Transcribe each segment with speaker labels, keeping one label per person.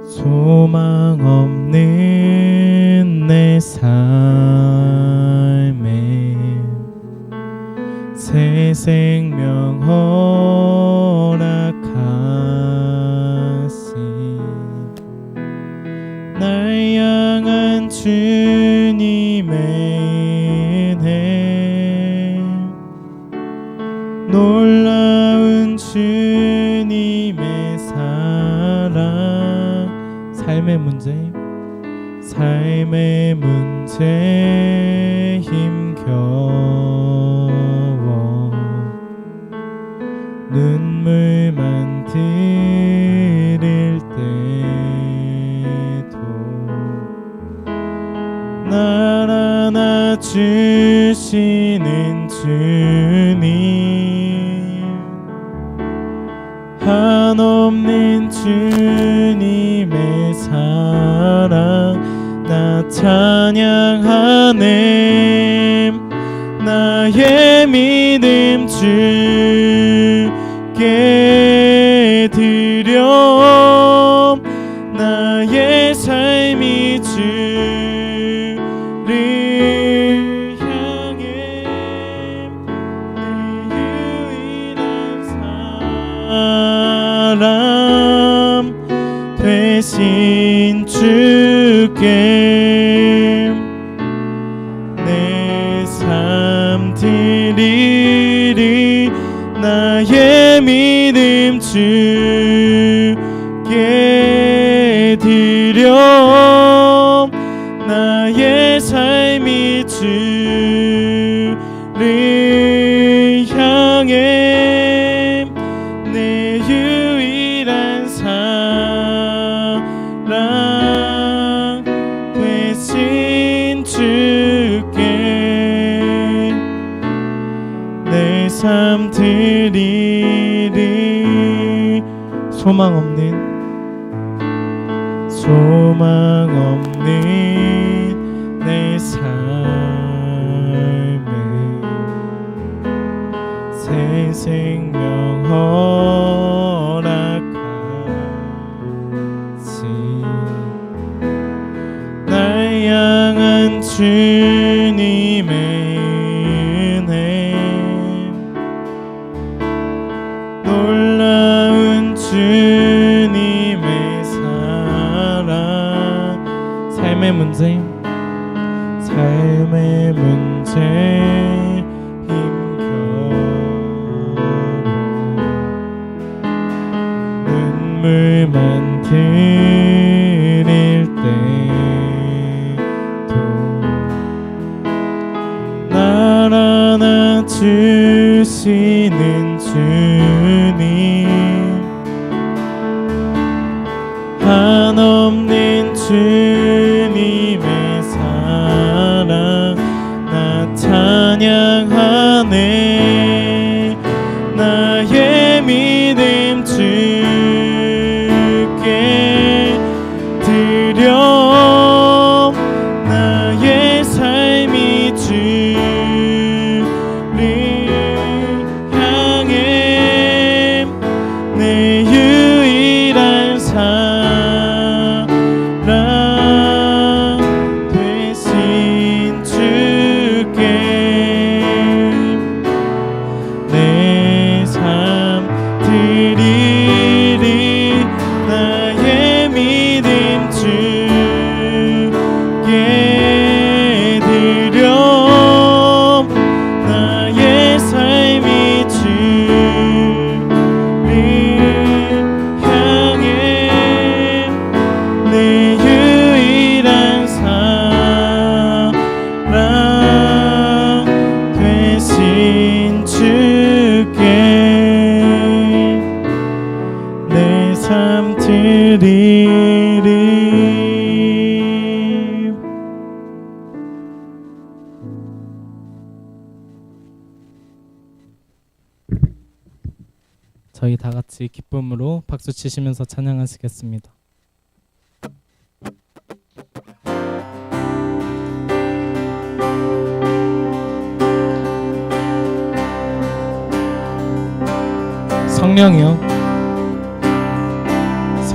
Speaker 1: 소망 없는 내 삶에 새 생명 허락하시 날 향한 주님의 은혜 놀라운 주님의 사랑 삶의 문제 힘겨워 눈물만 들일 때도 날 안아주시는 주님 한없는 주님의 사랑 나 찬양하네 나의 믿음 주께 드려 나의 삶이 주를 향해 내 유일한 사랑 되신 주께 내 삶 드리리 나의 믿음 주께 드려 나의 삶이 주를 향해 내 유일한 사랑 되신 주께 내 삶 드리리 소망 없는 내 삶에 새 생명 허락하시 날 향한 주님의 은혜 놀라운 주님의 사랑 삶의 문제 힘겨워 눈물만 들일 때도 날 안아주시는 주님 한없는 주님의 사랑 나 찬양하네 나의 믿음 주께 드려 나의 삶이 주를 향해 내 유일한 사랑 되신 주께 내 삶 드리리 나의 믿음 주께 드려 나의 삶이 주를 향해 내 유일한 사랑 되신 주께 내 삶 드리리 저희 다 같이 기쁨으로 박수 치시면서 찬양하시겠습니다. 성령이여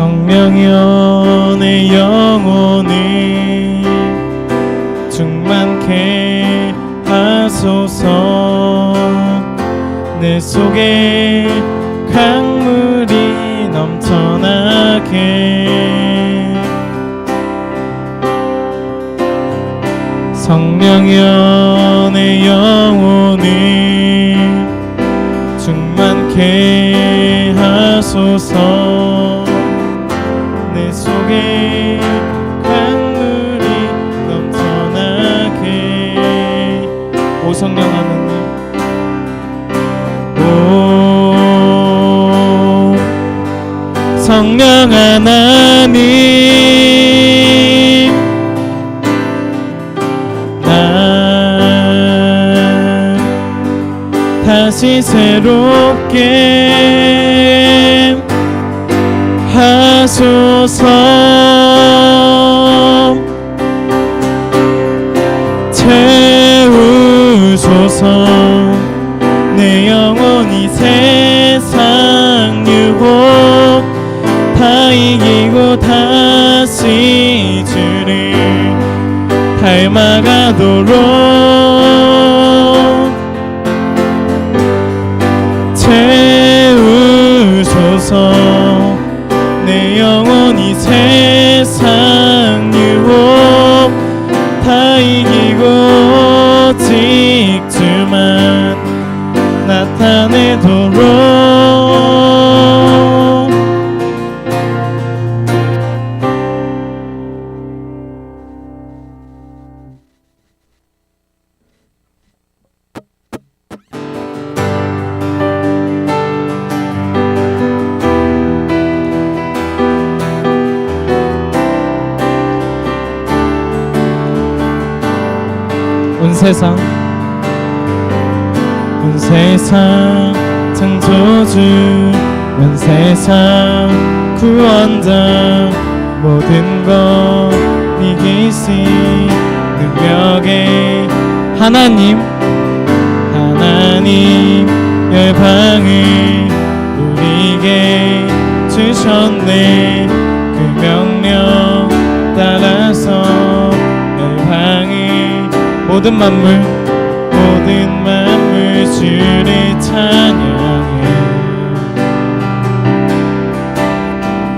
Speaker 1: 성령이여 내 영혼을 충만케 하소서. 내 속에 강물이 넘쳐나게. 성령이여 내 영혼을 충만케 하소서. 내 속에 강물이 넘쳐나게. 오 성령 하나님, 오 성령 하나님, 나 다시 새롭게 하소서. 채우소서. 내 영혼이 세상 유혹 다 이기고 다시 주를 닮아가도록 채우소서. 내 영혼이 세상 유혹 다 이기고 오직 주만 나타내도록. 온 세상 창조주, 온 세상 구원자, 모든 것 이기신 능력의 하나님 열방을 우리에게 주셨네. 그 명령 따라서 열방을 모든 만물 주를 찬양해.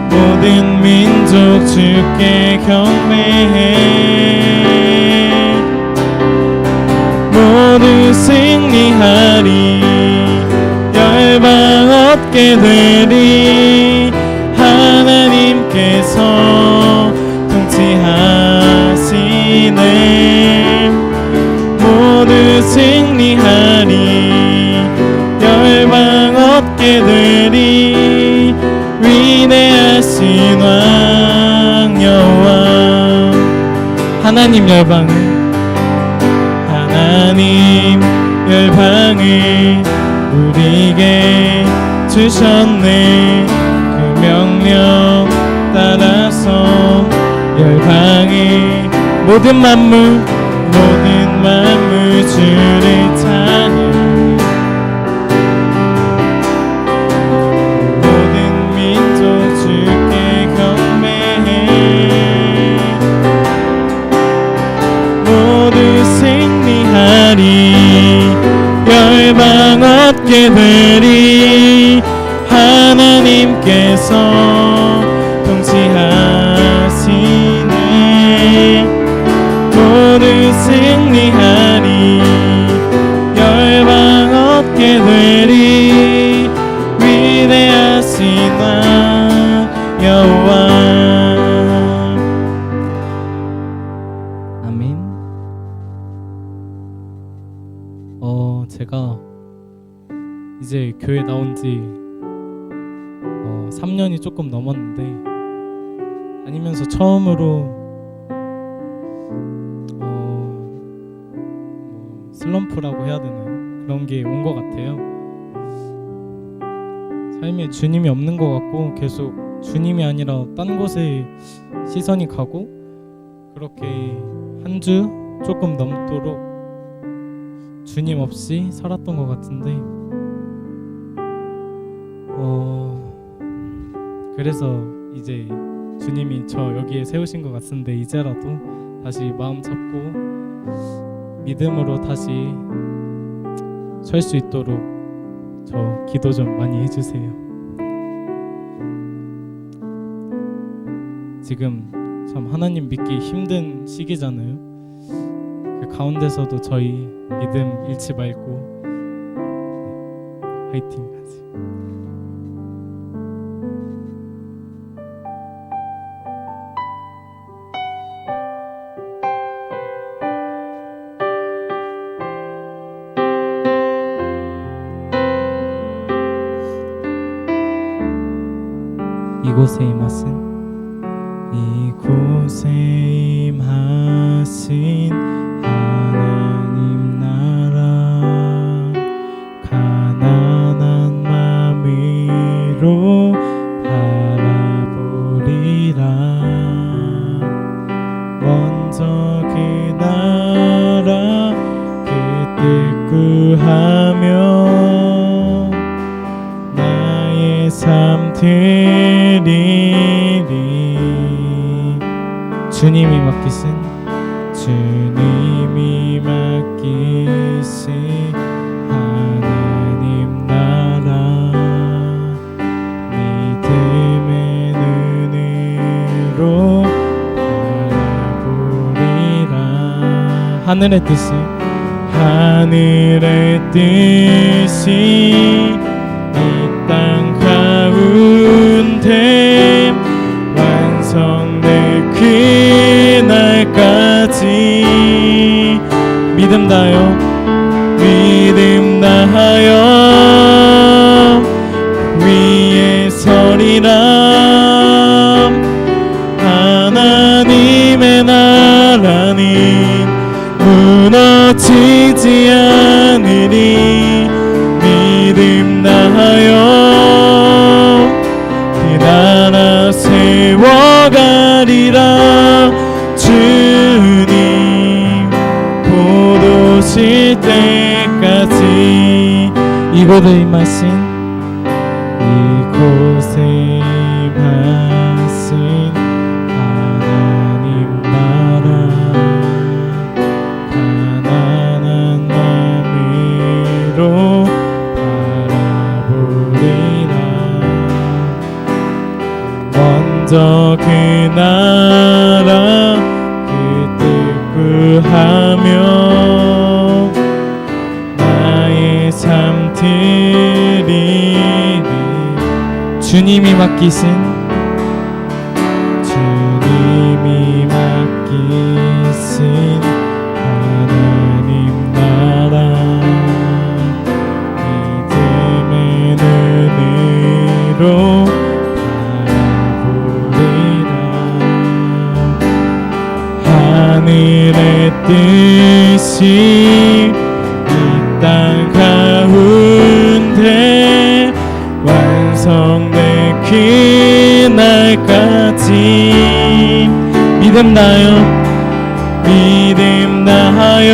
Speaker 1: 모든 민족 주께 경배해. 모두 승리하리. 열방 얻게 되리. 하나님께서 통치하시네. 모두 승리하리. 열방 얻게 되리. 위대하신 왕 여호와. 하나님 열방을 우리에게 주셨네. 그 명령 따라서 열방을 모든 만물 주를 찬양. 모든 민족 주께 경배해. 모두 승리하리. 열방 얻게 되리. 하나님께서 통치하시네. 모두 승리하리. 열방 얻게 되리. 위대하신 왕 여호와. 아멘. 제가 이제 교회 나온 지 3년이 조금 넘었는데, 다니면서 처음으로 슬럼프라고 해야 되나요? 그런 게 온 것 같아요. 삶에 주님이 없는 것 같고, 계속 주님이 아니라 딴 곳에 시선이 가고, 그렇게 한 주 조금 넘도록 주님 없이 살았던 것 같은데, 그래서 이제 주님이 저 여기에 세우신 것 같은데 이제라도 다시 마음 잡고 믿음으로 다시 설 수 있도록 저 기도 좀 많이 해주세요. 지금 참 하나님 믿기 힘든 시기잖아요. 그 가운데서도 저희 믿음 잃지 말고 화이팅 하세요. 이곳에 임하신 이곳에 임하신 하나님 나라 가난한 마음으로 바라보리라. 먼저 그 나라 그 뜻 구하며 나의 삶 드리리. 주님이 맡기신 하나님 나라 믿음의 눈으로 바라보리라. 하늘의 뜻이 이 땅 가운데 완성될 그날까지 믿음 다하여 위에 서리라. 하나님의 나라는 무너지지 않으리. 믿음 다하여 그 나라 세워가리라. 주님 곧 오실 때까지 이곳에 임하신 하나님 나라 가난한 마음으로 바라보리라. 먼저 그 나라 그 뜻 구하며 나의 삶 드리리. 주님이 맡기신 하나님 나라 믿음의 눈으로 바라보리라. 하늘의 뜻이 이 땅 가운데 완성될 그날까지 믿음 다하여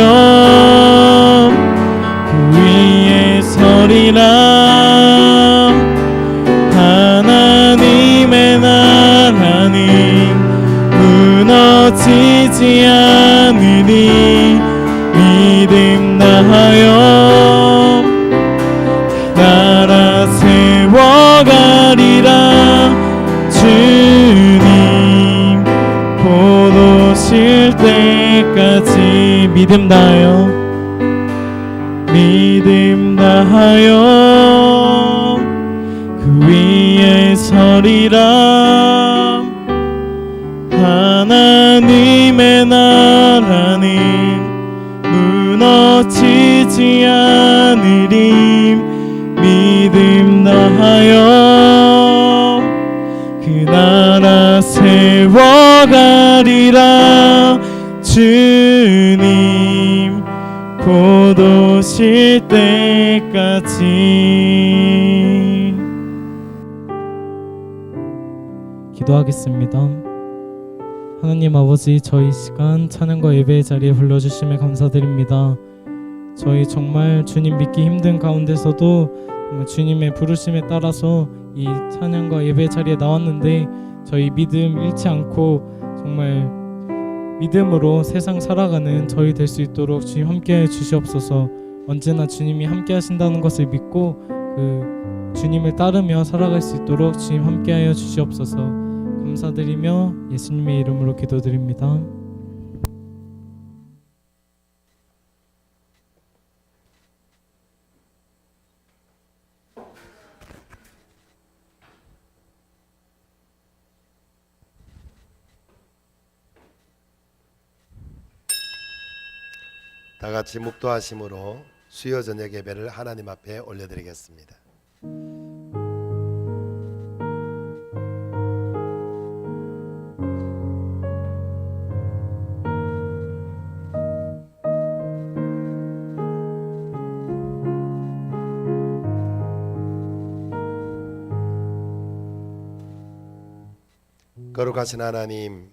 Speaker 1: 그 위에 서리라. 하나님의 나라는 무너지지 않으리. 믿음 다하여 나라 세워가리라. 주님 곧 오실 때까지 믿음 다하여 그 위에 서리라. 하나님의 나라는 무너지지 않으리. 믿음 다하여 그 나라 세워가리라. 주님 곧 오실 때까지. 기도하겠습니다. 하나님 아버지, 저희 시간 찬양과 예배의 자리에 불러주심에 감사드립니다. 저희 정말 주님 믿기 힘든 가운데서도 주님의 부르심에 따라서 이 찬양과 예배 자리에 나왔는데 저희 믿음 잃지 않고 정말 믿음으로 세상 살아가는 저희 될 수 있도록 주님 함께해 주시옵소서. 언제나 주님이 함께 하신다는 것을 믿고 그 주님을 따르며 살아갈 수 있도록 주님 함께하여 주시옵소서. 감사드리며 예수님의 이름으로 기도드립니다.
Speaker 2: 다 같이 묵도하심으로 수요 저녁 예배를 하나님 앞에 올려드리겠습니다. 거룩하신 하나님,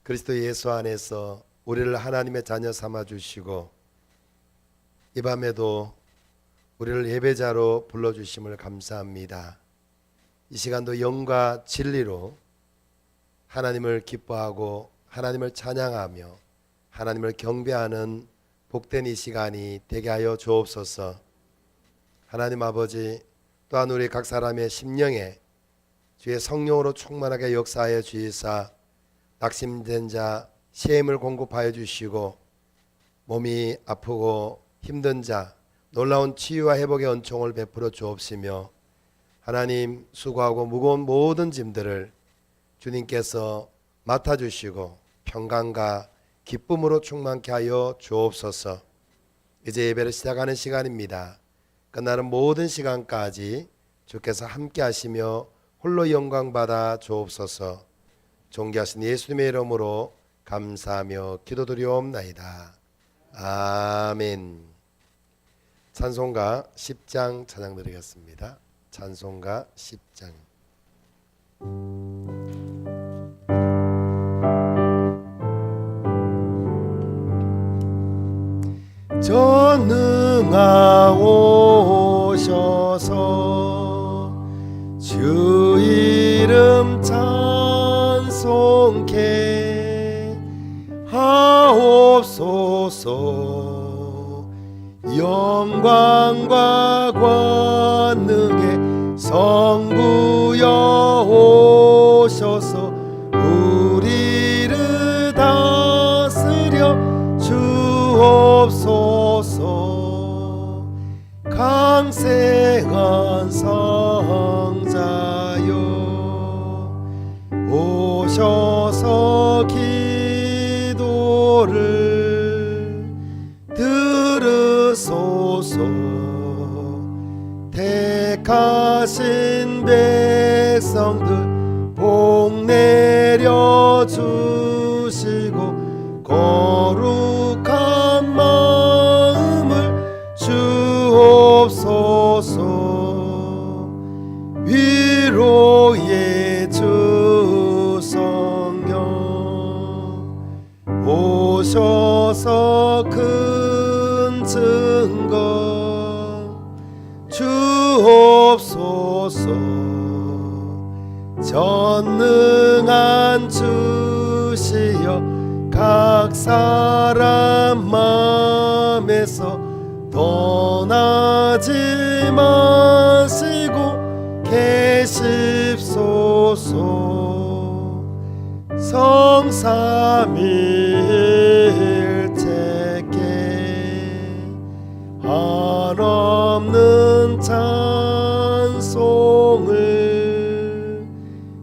Speaker 2: 그리스도 예수 안에서 우리를 하나님의 자녀 삼아 주시고 이 밤에도 우리를 예배자로 불러주심을 감사합니다. 이 시간도 영과 진리로 하나님을 기뻐하고 하나님을 찬양하며 하나님을 경배하는 복된 이 시간이 되게 하여 주옵소서. 하나님 아버지, 또한 우리 각 사람의 심령에 주의 성령으로 충만하게 역사하여 주이사 낙심된 자 시험을 공급하여 주시고 몸이 아프고 힘든 자 놀라운 치유와 회복의 은총을 베풀어 주옵시며 하나님 수고하고 무거운 모든 짐들을 주님께서 맡아주시고 평강과 기쁨으로 충만케 하여 주옵소서. 이제 예배를 시작하는 시간입니다. 끝나는 모든 시간까지 주께서 함께 하시며 홀로 영광 받아 주옵소서. 존귀하신 예수님의 이름으로 감사하며 기도드리옵나이다. 아멘. 찬송가 10장 찬양 드리겠습니다. 찬송가 10장. 전능하오셔서 주 이름 찬송케 하옵소서. 영광과 권능의 성부여 오셔서 우리를 다스려 주옵소서. 강생한 성자여 오셔서 기도를 들으소서. 택하신 백성들 복 내려 주시고 거룩한 마음을 주옵소서. 위로의 주 성령 오셔서 큰 증거 주옵소서. 전능한 주시여 각 사람 마음에서 떠나지 마시고 계십소서. 성삼일체께 한없는 찬송을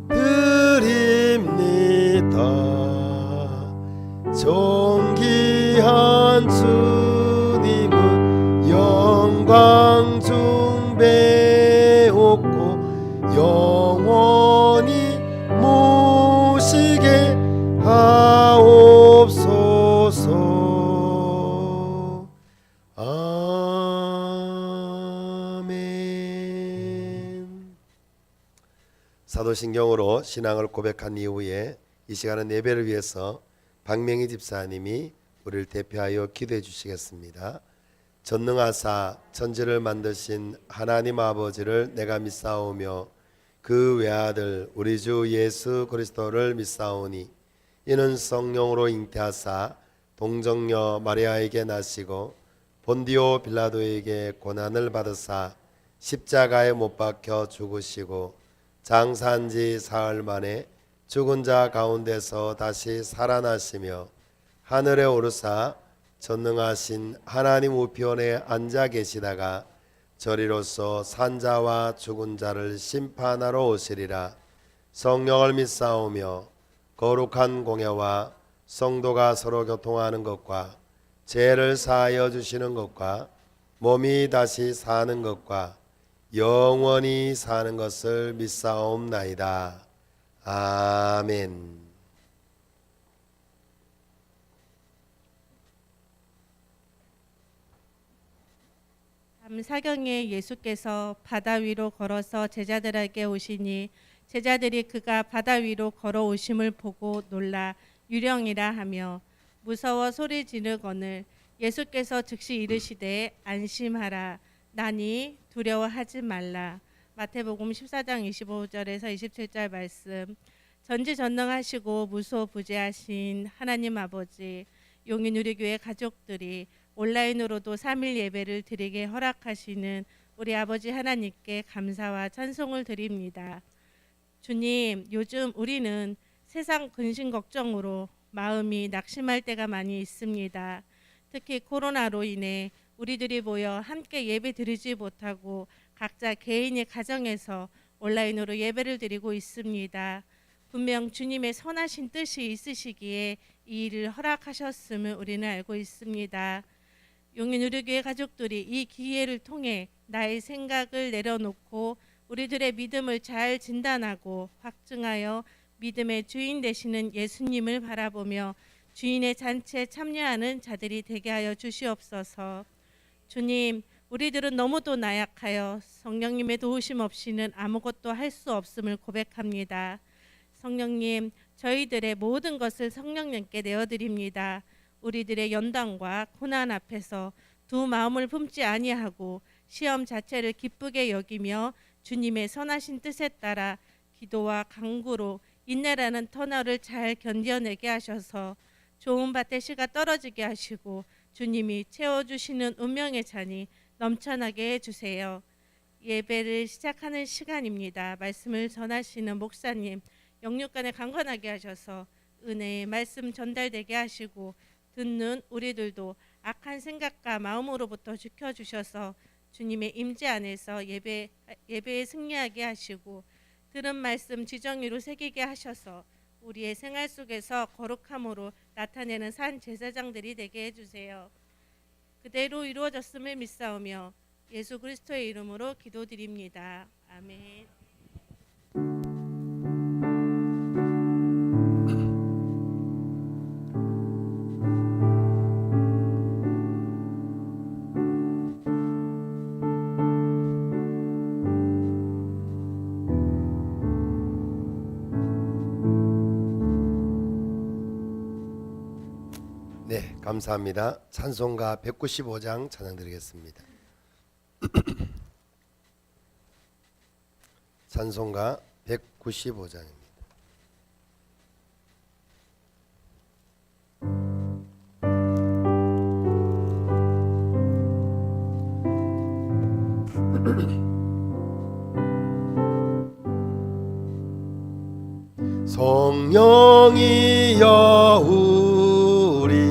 Speaker 2: 드립니다. 존귀한 주님은 영광 중배옵고 영원히 모시게 하옵소서. 아멘. 사도신경으로 신앙을 고백한 이후에 이 시간은 예배를 위해서 박명희 집사님이 우리를 대표하여 기도해 주시겠습니다. 전능하사 천지를 만드신 하나님 아버지를 내가 믿사오며 그 외아들 우리 주 예수 그리스도를 믿사오니 이는 성령으로 잉태하사 동정녀 마리아에게 나시고 본디오 빌라도에게 고난을 받으사 십자가에 못 박혀 죽으시고 장사한 지 사흘 만에 죽은 자 가운데서 다시 살아나시며 하늘에 오르사 전능하신 하나님 우편에 앉아 계시다가 저리로서 산자와 죽은 자를 심판하러 오시리라. 성령을 믿사오며 거룩한 공예와 성도가 서로 교통하는 것과 죄를 사하여 주시는 것과 몸이 다시 사는 것과 영원히 사는 것을 믿사옵나이다. 아멘.
Speaker 3: 사경에 예수께서 바다 위로 걸어서 제자들에게 오시니 제자들이 그가 바다 위로 걸어오심을 보고 놀라 유령이라 하며 무서워 소리 지르거늘 예수께서 즉시 이르시되 안심하라 나니 두려워하지 말라. 마태복음 14장 25절에서 27절 말씀. 전지전능하시고 무소부재하신 하나님 아버지, 용인우리교회 가족들이 온라인으로도 3일 예배를 드리게 허락하시는 우리 아버지 하나님께 감사와 찬송을 드립니다. 주님, 요즘 우리는 세상 근심 걱정으로 마음이 낙심할 때가 많이 있습니다. 특히 코로나로 인해 우리들이 모여 함께 예배 드리지 못하고 각자 개인의 가정에서 온라인으로 예배를 드리고 있습니다. 분명 주님의 선하신 뜻이 있으시기에 이 일을 허락하셨음을 우리는 알고 있습니다. 용인우리교회 가족들이 이 기회를 통해 나의 생각을 내려놓고 우리들의 믿음을 잘 진단하고 확증하여 믿음의 주인 되시는 예수님을 바라보며 주인의 잔치에 참여하는 자들이 되게 하여 주시옵소서. 주님, 우리들은 너무도 나약하여 성령님의 도우심 없이는 아무것도 할 수 없음을 고백합니다. 성령님, 저희들의 모든 것을 성령님께 내어드립니다. 우리들의 연단과 고난 앞에서 두 마음을 품지 아니하고 시험 자체를 기쁘게 여기며 주님의 선하신 뜻에 따라 기도와 간구로 인내라는 터널을 잘 견뎌내게 하셔서 좋은 밭에 씨가 떨어지게 하시고 주님이 채워주시는 운명의 잔이 넘쳐나게 해주세요. 예배를 시작하는 시간입니다. 말씀을 전하시는 목사님 영육간에 강건하게 하셔서 은혜의 말씀 전달되게 하시고 듣는 우리들도 악한 생각과 마음으로부터 지켜주셔서 주님의 임재 안에서 예배에 승리하게 하시고 들은 말씀 지정의로 새기게 하셔서 우리의 생활 속에서 거룩함으로 나타내는 산 제사장들이 되게 해주세요. 그대로 이루어졌음을 믿사오며 예수 그리스도의 이름으로 기도드립니다. 아멘.
Speaker 2: 네, 감사합니다. 찬송가 195장 찬양 드리겠습니다. 찬송가 195장입니다. 성령이여 우리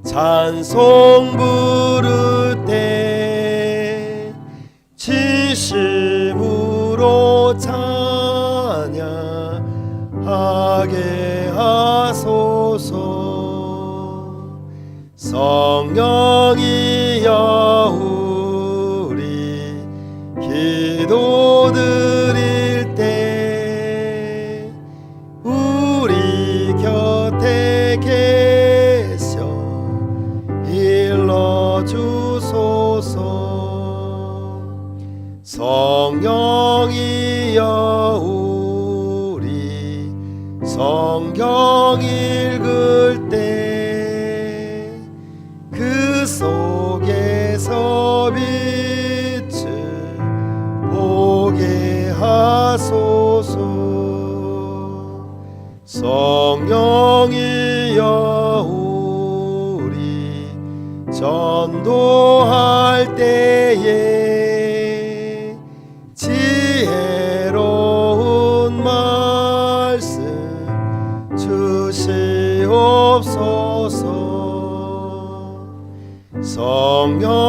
Speaker 2: 찬송 부를 때 진심으로 찬양하게 하소서. 성령이여 우리 기도 드릴 때 우리 곁에 계셔 일러주소서. 성령이여 우리 성경 읽을 때 그 속에서 빛을 보게 하소서. 하소서. 성령이여 우리 전도할 때에 지혜로운 말씀 주시옵소서. 성령이여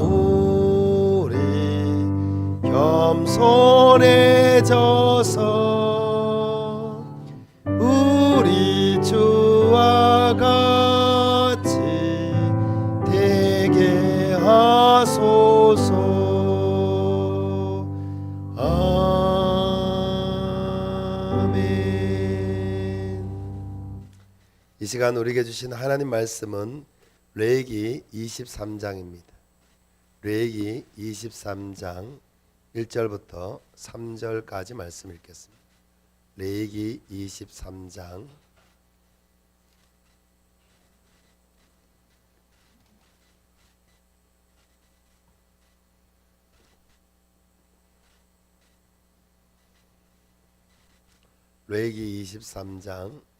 Speaker 2: 우리 겸손해져서 우리 주와 같이 되게 하소서. 아멘. 이 시간 우리에게 주신 하나님 말씀은 레위기 23장입니다. 레위기 23장 1절부터 3절까지 말씀 읽겠습니다. 레위기 23장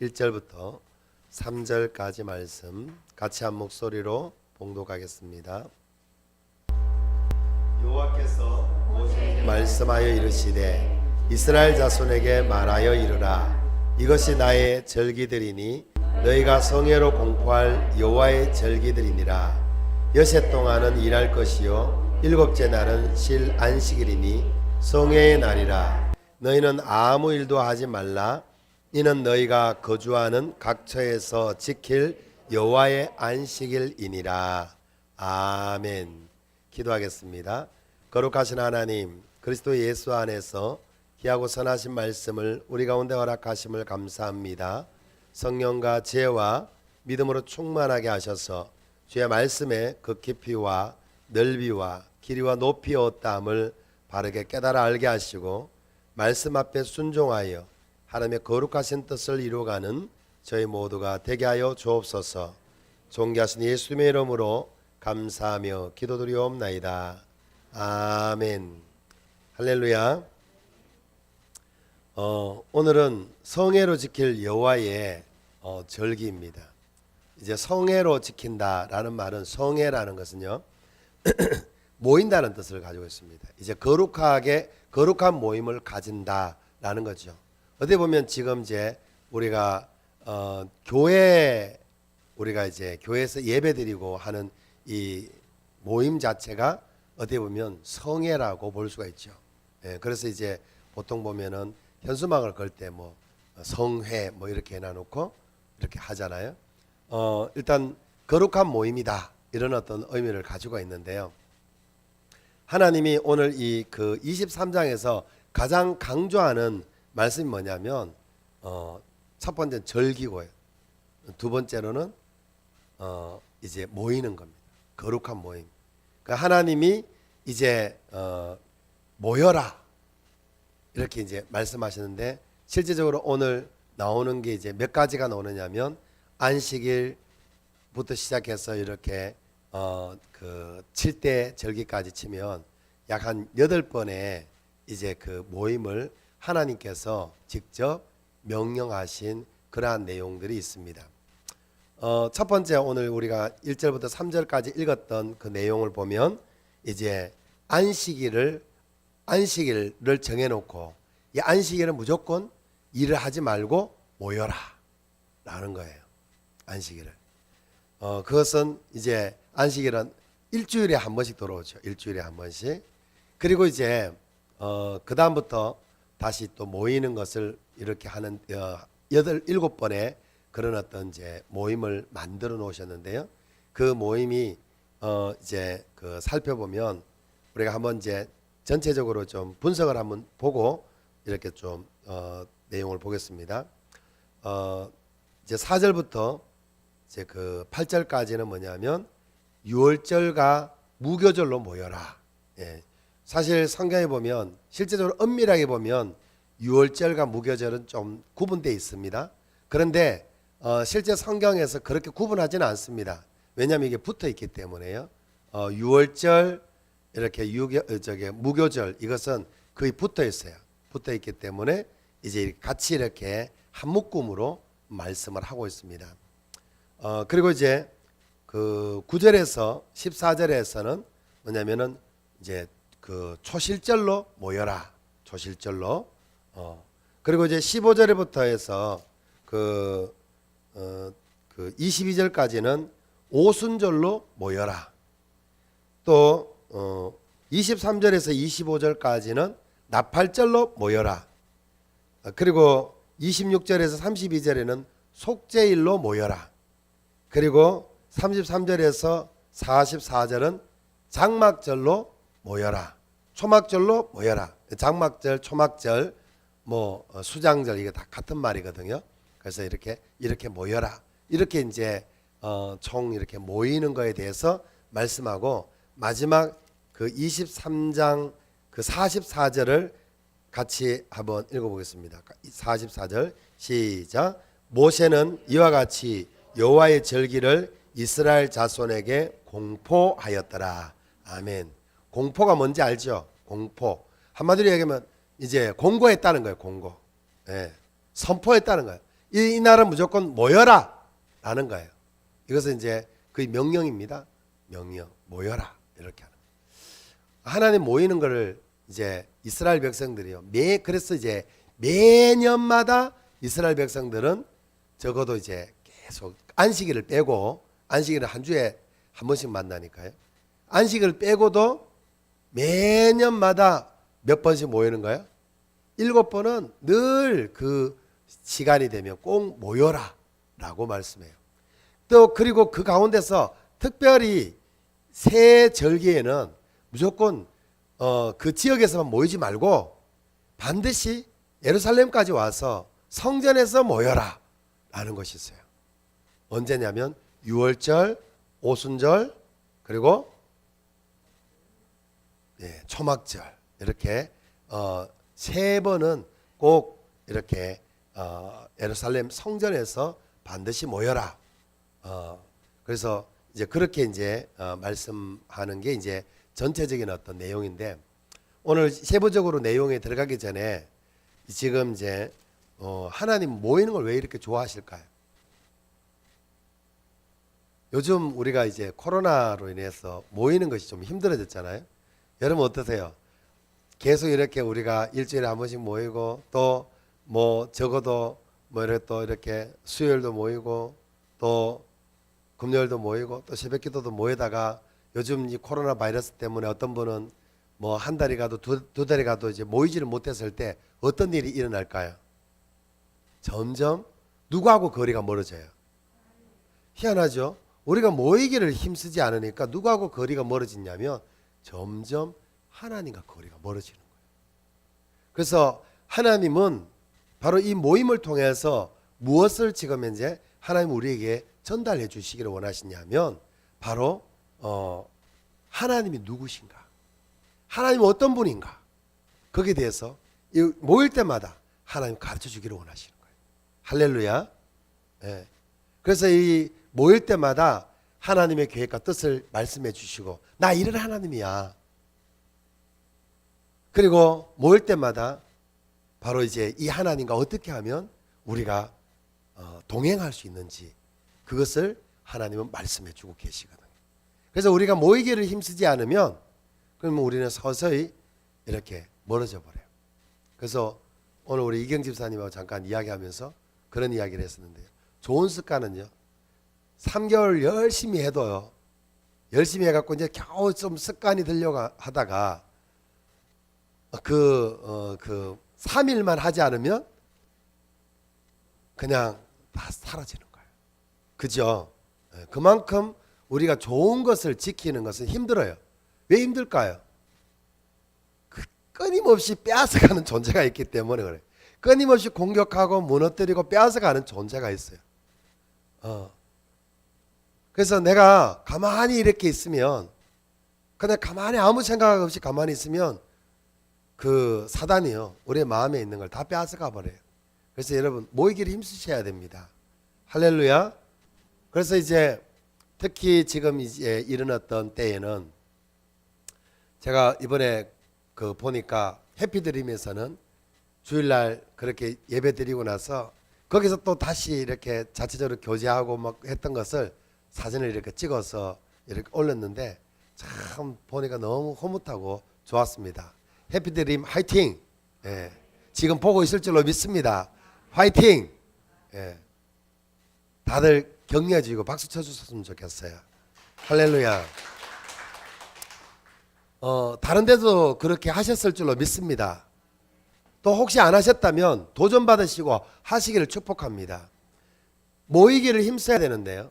Speaker 2: 1절부터 3절까지 말씀 같이 한 목소리로 봉독하겠습니다. 여호와께서 모세에게 말씀하여 이르시되 이스라엘 자손에게 말하여 이르라. 이것이 나의 절기들이니 너희가 성회로 공포할 여호와의 절기들이니라. 여섯 동안은 일할 것이요 일곱째 날은 쉴 안식일이니 성회의 날이라. 너희는 아무 일도 하지 말라. 이는 너희가 거주하는 각처에서 지킬 여호와의 안식일이니라. 아멘. 기도하겠습니다. 거룩하신 하나님, 그리스도 예수 안에서 귀하고 선하신 말씀을 우리 가운데 허락하심을 감사합니다. 성령과 지혜와 믿음으로 충만하게 하셔서 주의 말씀의 그 깊이와 넓이와 길이와 높이와 어떠함을 바르게 깨달아 알게 하시고 말씀 앞에 순종하여 하나님의 거룩하신 뜻을 이루어가는 저희 모두가 되게 하여 주옵소서. 존귀하신 예수님의 이름으로 감사하며 기도드리옵나이다. 아멘. 할렐루야. 오늘은 성회로 지킬 여호와의 절기입니다. 이제 성회로 지킨다라는 말은, 성회라는 것은요 모인다는 뜻을 가지고 있습니다. 이제 거룩한 모임을 가진다라는 거죠. 어디 보면 지금 이제 우리가 우리가 이제 교회에서 예배드리고 하는 이 모임 자체가 어디 보면 성회라고 볼 수가 있죠. 예, 그래서 이제 보통 보면은 현수막을 걸 때 뭐 성회 뭐 이렇게 해놔놓고 이렇게 하잖아요. 일단 거룩한 모임이다 이런 어떤 의미를 가지고 있는데요. 하나님이 오늘 이 그 23장에서 가장 강조하는 말씀이 뭐냐면 첫 번째는 절기고요. 두 번째로는 이제 모이는 겁니다. 거룩한 모임. 그러니까 하나님이 이제 모여라 이렇게 이제 말씀하시는데, 실제적으로 오늘 나오는 게 이제 몇 가지가 나오느냐면 안식일부터 시작해서 이렇게 그 7대 절기까지 치면 약 한 8번의 이제 그 모임을 하나님께서 직접 명령하신 그러한 내용들이 있습니다. 첫 번째 오늘 우리가 1절부터 3절까지 읽었던 그 내용을 보면 이제 안식일을 정해놓고 이 안식일은 무조건 일을 하지 말고 모여라 라는 거예요. 안식일을. 그것은 이제 안식일은 일주일에 한 번씩 들어오죠. 일주일에 한 번씩. 그리고 이제 그 다음부터 다시 또 모이는 것을 이렇게 하는 7번의 그런 어떤 이제 모임을 만들어 놓으셨는데요. 그 모임이 이제 그 살펴보면 우리가 한번 이제 전체적으로 좀 분석을 한번 보고 이렇게 좀 내용을 보겠습니다. 이제 4절부터 이제 그 8절까지는 뭐냐면 유월절과 무교절로 모여라. 예. 사실 성경에 보면 실제적으로 엄밀하게 보면 유월절과 무교절은 좀 구분되어 있습니다. 그런데 실제 성경에서 그렇게 구분하지는 않습니다. 왜냐하면 이게 붙어 있기 때문에요. 유월절 이렇게 무교절 이것은 거의 붙어 있어요. 붙어 있기 때문에 이제 같이 이렇게 한 묶음으로 말씀을 하고 있습니다. 그리고 이제 그 9절에서 14절에서는 뭐냐면은 이제 그 초실절로 모여라. 초실절로. 그리고 이제 15절부터 해서 그 22절까지는 오순절로 모여라. 또 23절에서 25절까지는 나팔절로 모여라. 그리고 26절에서 32절에는 속죄일로 모여라. 그리고 33절에서 44절은 장막절로 모여라. 초막절로 모여라. 장막절, 초막절, 뭐 수장절 이게 다 같은 말이거든요. 그래서 이렇게 모여라. 이렇게 이제 총 이렇게 모이는 거에 대해서 말씀하고 마지막 그 23장 그 44절을 같이 한번 읽어보겠습니다. 44절 시작. 모세는 이와 같이 여호와의 절기를 이스라엘 자손에게 공포하였더라. 아멘. 공포가 뭔지 알죠? 공포. 한마디로 얘기하면 이제 공고했다는 거예요. 공고. 예. 선포했다는 거예요. 이 날은 무조건 모여라 라는 거예요. 이것은 이제 그 명령입니다. 명령. 모여라. 이렇게 하는 거예요. 하나님 모이는 거를 이제 이스라엘 백성들이요. 그래서 이제 매년마다 이스라엘 백성들은 적어도 이제 계속 안식일을 빼고, 안식일은 한 주에 한 번씩 만나니까요. 안식을 빼고도 매년마다 몇 번씩 모이는 거예요? 7번은 늘 그 시간이 되면 꼭 모여라 라고 말씀해요. 또 그리고 그 가운데서 특별히 새 절기에는 무조건 그 지역에서만 모이지 말고 반드시 예루살렘까지 와서 성전에서 모여라 라는 것이 있어요. 언제냐면 6월절, 오순절, 그리고 초막절 이렇게 세 번은 꼭 이렇게 예루살렘 성전에서 반드시 모여라. 그래서 이제 그렇게 이제 말씀하는 게 이제 전체적인 어떤 내용인데, 오늘 세부적으로 내용에 들어가기 전에 지금 이제 하나님 모이는 걸 왜 이렇게 좋아하실까요? 요즘 우리가 이제 코로나로 인해서 모이는 것이 좀 힘들어졌잖아요. 여러분 어떠세요? 계속 이렇게 우리가 일주일에 한 번씩 모이고, 또 뭐 적어도 뭐 이렇게 또 이렇게 수요일도 모이고, 또 금요일도 모이고, 또 새벽기도도 모이다가 요즘 이 코로나 바이러스 때문에 어떤 분은 뭐 한 달이 가도 두 달이 가도 이제 모이지를 못했을 때 어떤 일이 일어날까요? 점점 누구하고 거리가 멀어져요. 희한하죠? 우리가 모이기를 힘쓰지 않으니까 누구하고 거리가 멀어지냐면 점점 하나님과 거리가 멀어지는 거예요. 그래서 하나님은 바로 이 모임을 통해서 무엇을 지금 현재 하나님 우리에게 전달해 주시기를 원하시냐면 바로 하나님이 누구신가, 하나님은 어떤 분인가, 거기에 대해서 모일 때마다 하나님 가르쳐 주기를 원하시는 거예요. 할렐루야. 네. 그래서 이 모일 때마다 하나님의 계획과 뜻을 말씀해 주시고, 나 이런 하나님이야. 그리고 모일 때마다 바로 이제 이 하나님과 어떻게 하면 우리가 동행할 수 있는지 그것을 하나님은 말씀해 주고 계시거든요. 그래서 우리가 모이기를 힘쓰지 않으면 그러면 우리는 서서히 이렇게 멀어져 버려요. 그래서 오늘 우리 이경 집사님하고 잠깐 이야기하면서 그런 이야기를 했었는데요. 좋은 습관은요, 3개월 열심히 해도요, 열심히 해갖고 이제 겨우 좀 습관이 들려고 하다가 3일만 하지 않으면 그냥 다 사라지는 거예요. 그죠? 그만큼 우리가 좋은 것을 지키는 것은 힘들어요. 왜 힘들까요? 끊임없이 빼앗아가는 존재가 있기 때문에 그래요. 끊임없이 공격하고 무너뜨리고 빼앗아가는 존재가 있어요. 그래서 내가 가만히 이렇게 있으면, 그냥 가만히 아무 생각 없이 가만히 있으면 그 사단이요, 우리의 마음에 있는 걸 다 빼앗아가 버려요. 그래서 여러분 모이기를 힘쓰셔야 됩니다. 할렐루야. 그래서 이제 특히 지금 이제 일어났던 때에는 제가 이번에 그 보니까 해피드림에서는 주일날 그렇게 예배 드리고 나서 거기서 또 다시 이렇게 자체적으로 교제하고 막 했던 것을 사진을 이렇게 찍어서 이렇게 올렸는데 참 보니까 너무 흐뭇하고 좋았습니다. 해피드림 화이팅! 예. 지금 보고 있을 줄로 믿습니다. 화이팅! 예. 다들 격려해 주시고 박수 쳐 주셨으면 좋겠어요. 할렐루야. 다른 데도 그렇게 하셨을 줄로 믿습니다. 또 혹시 안 하셨다면 도전 받으시고 하시기를 축복합니다. 모이기를 힘써야 되는데요.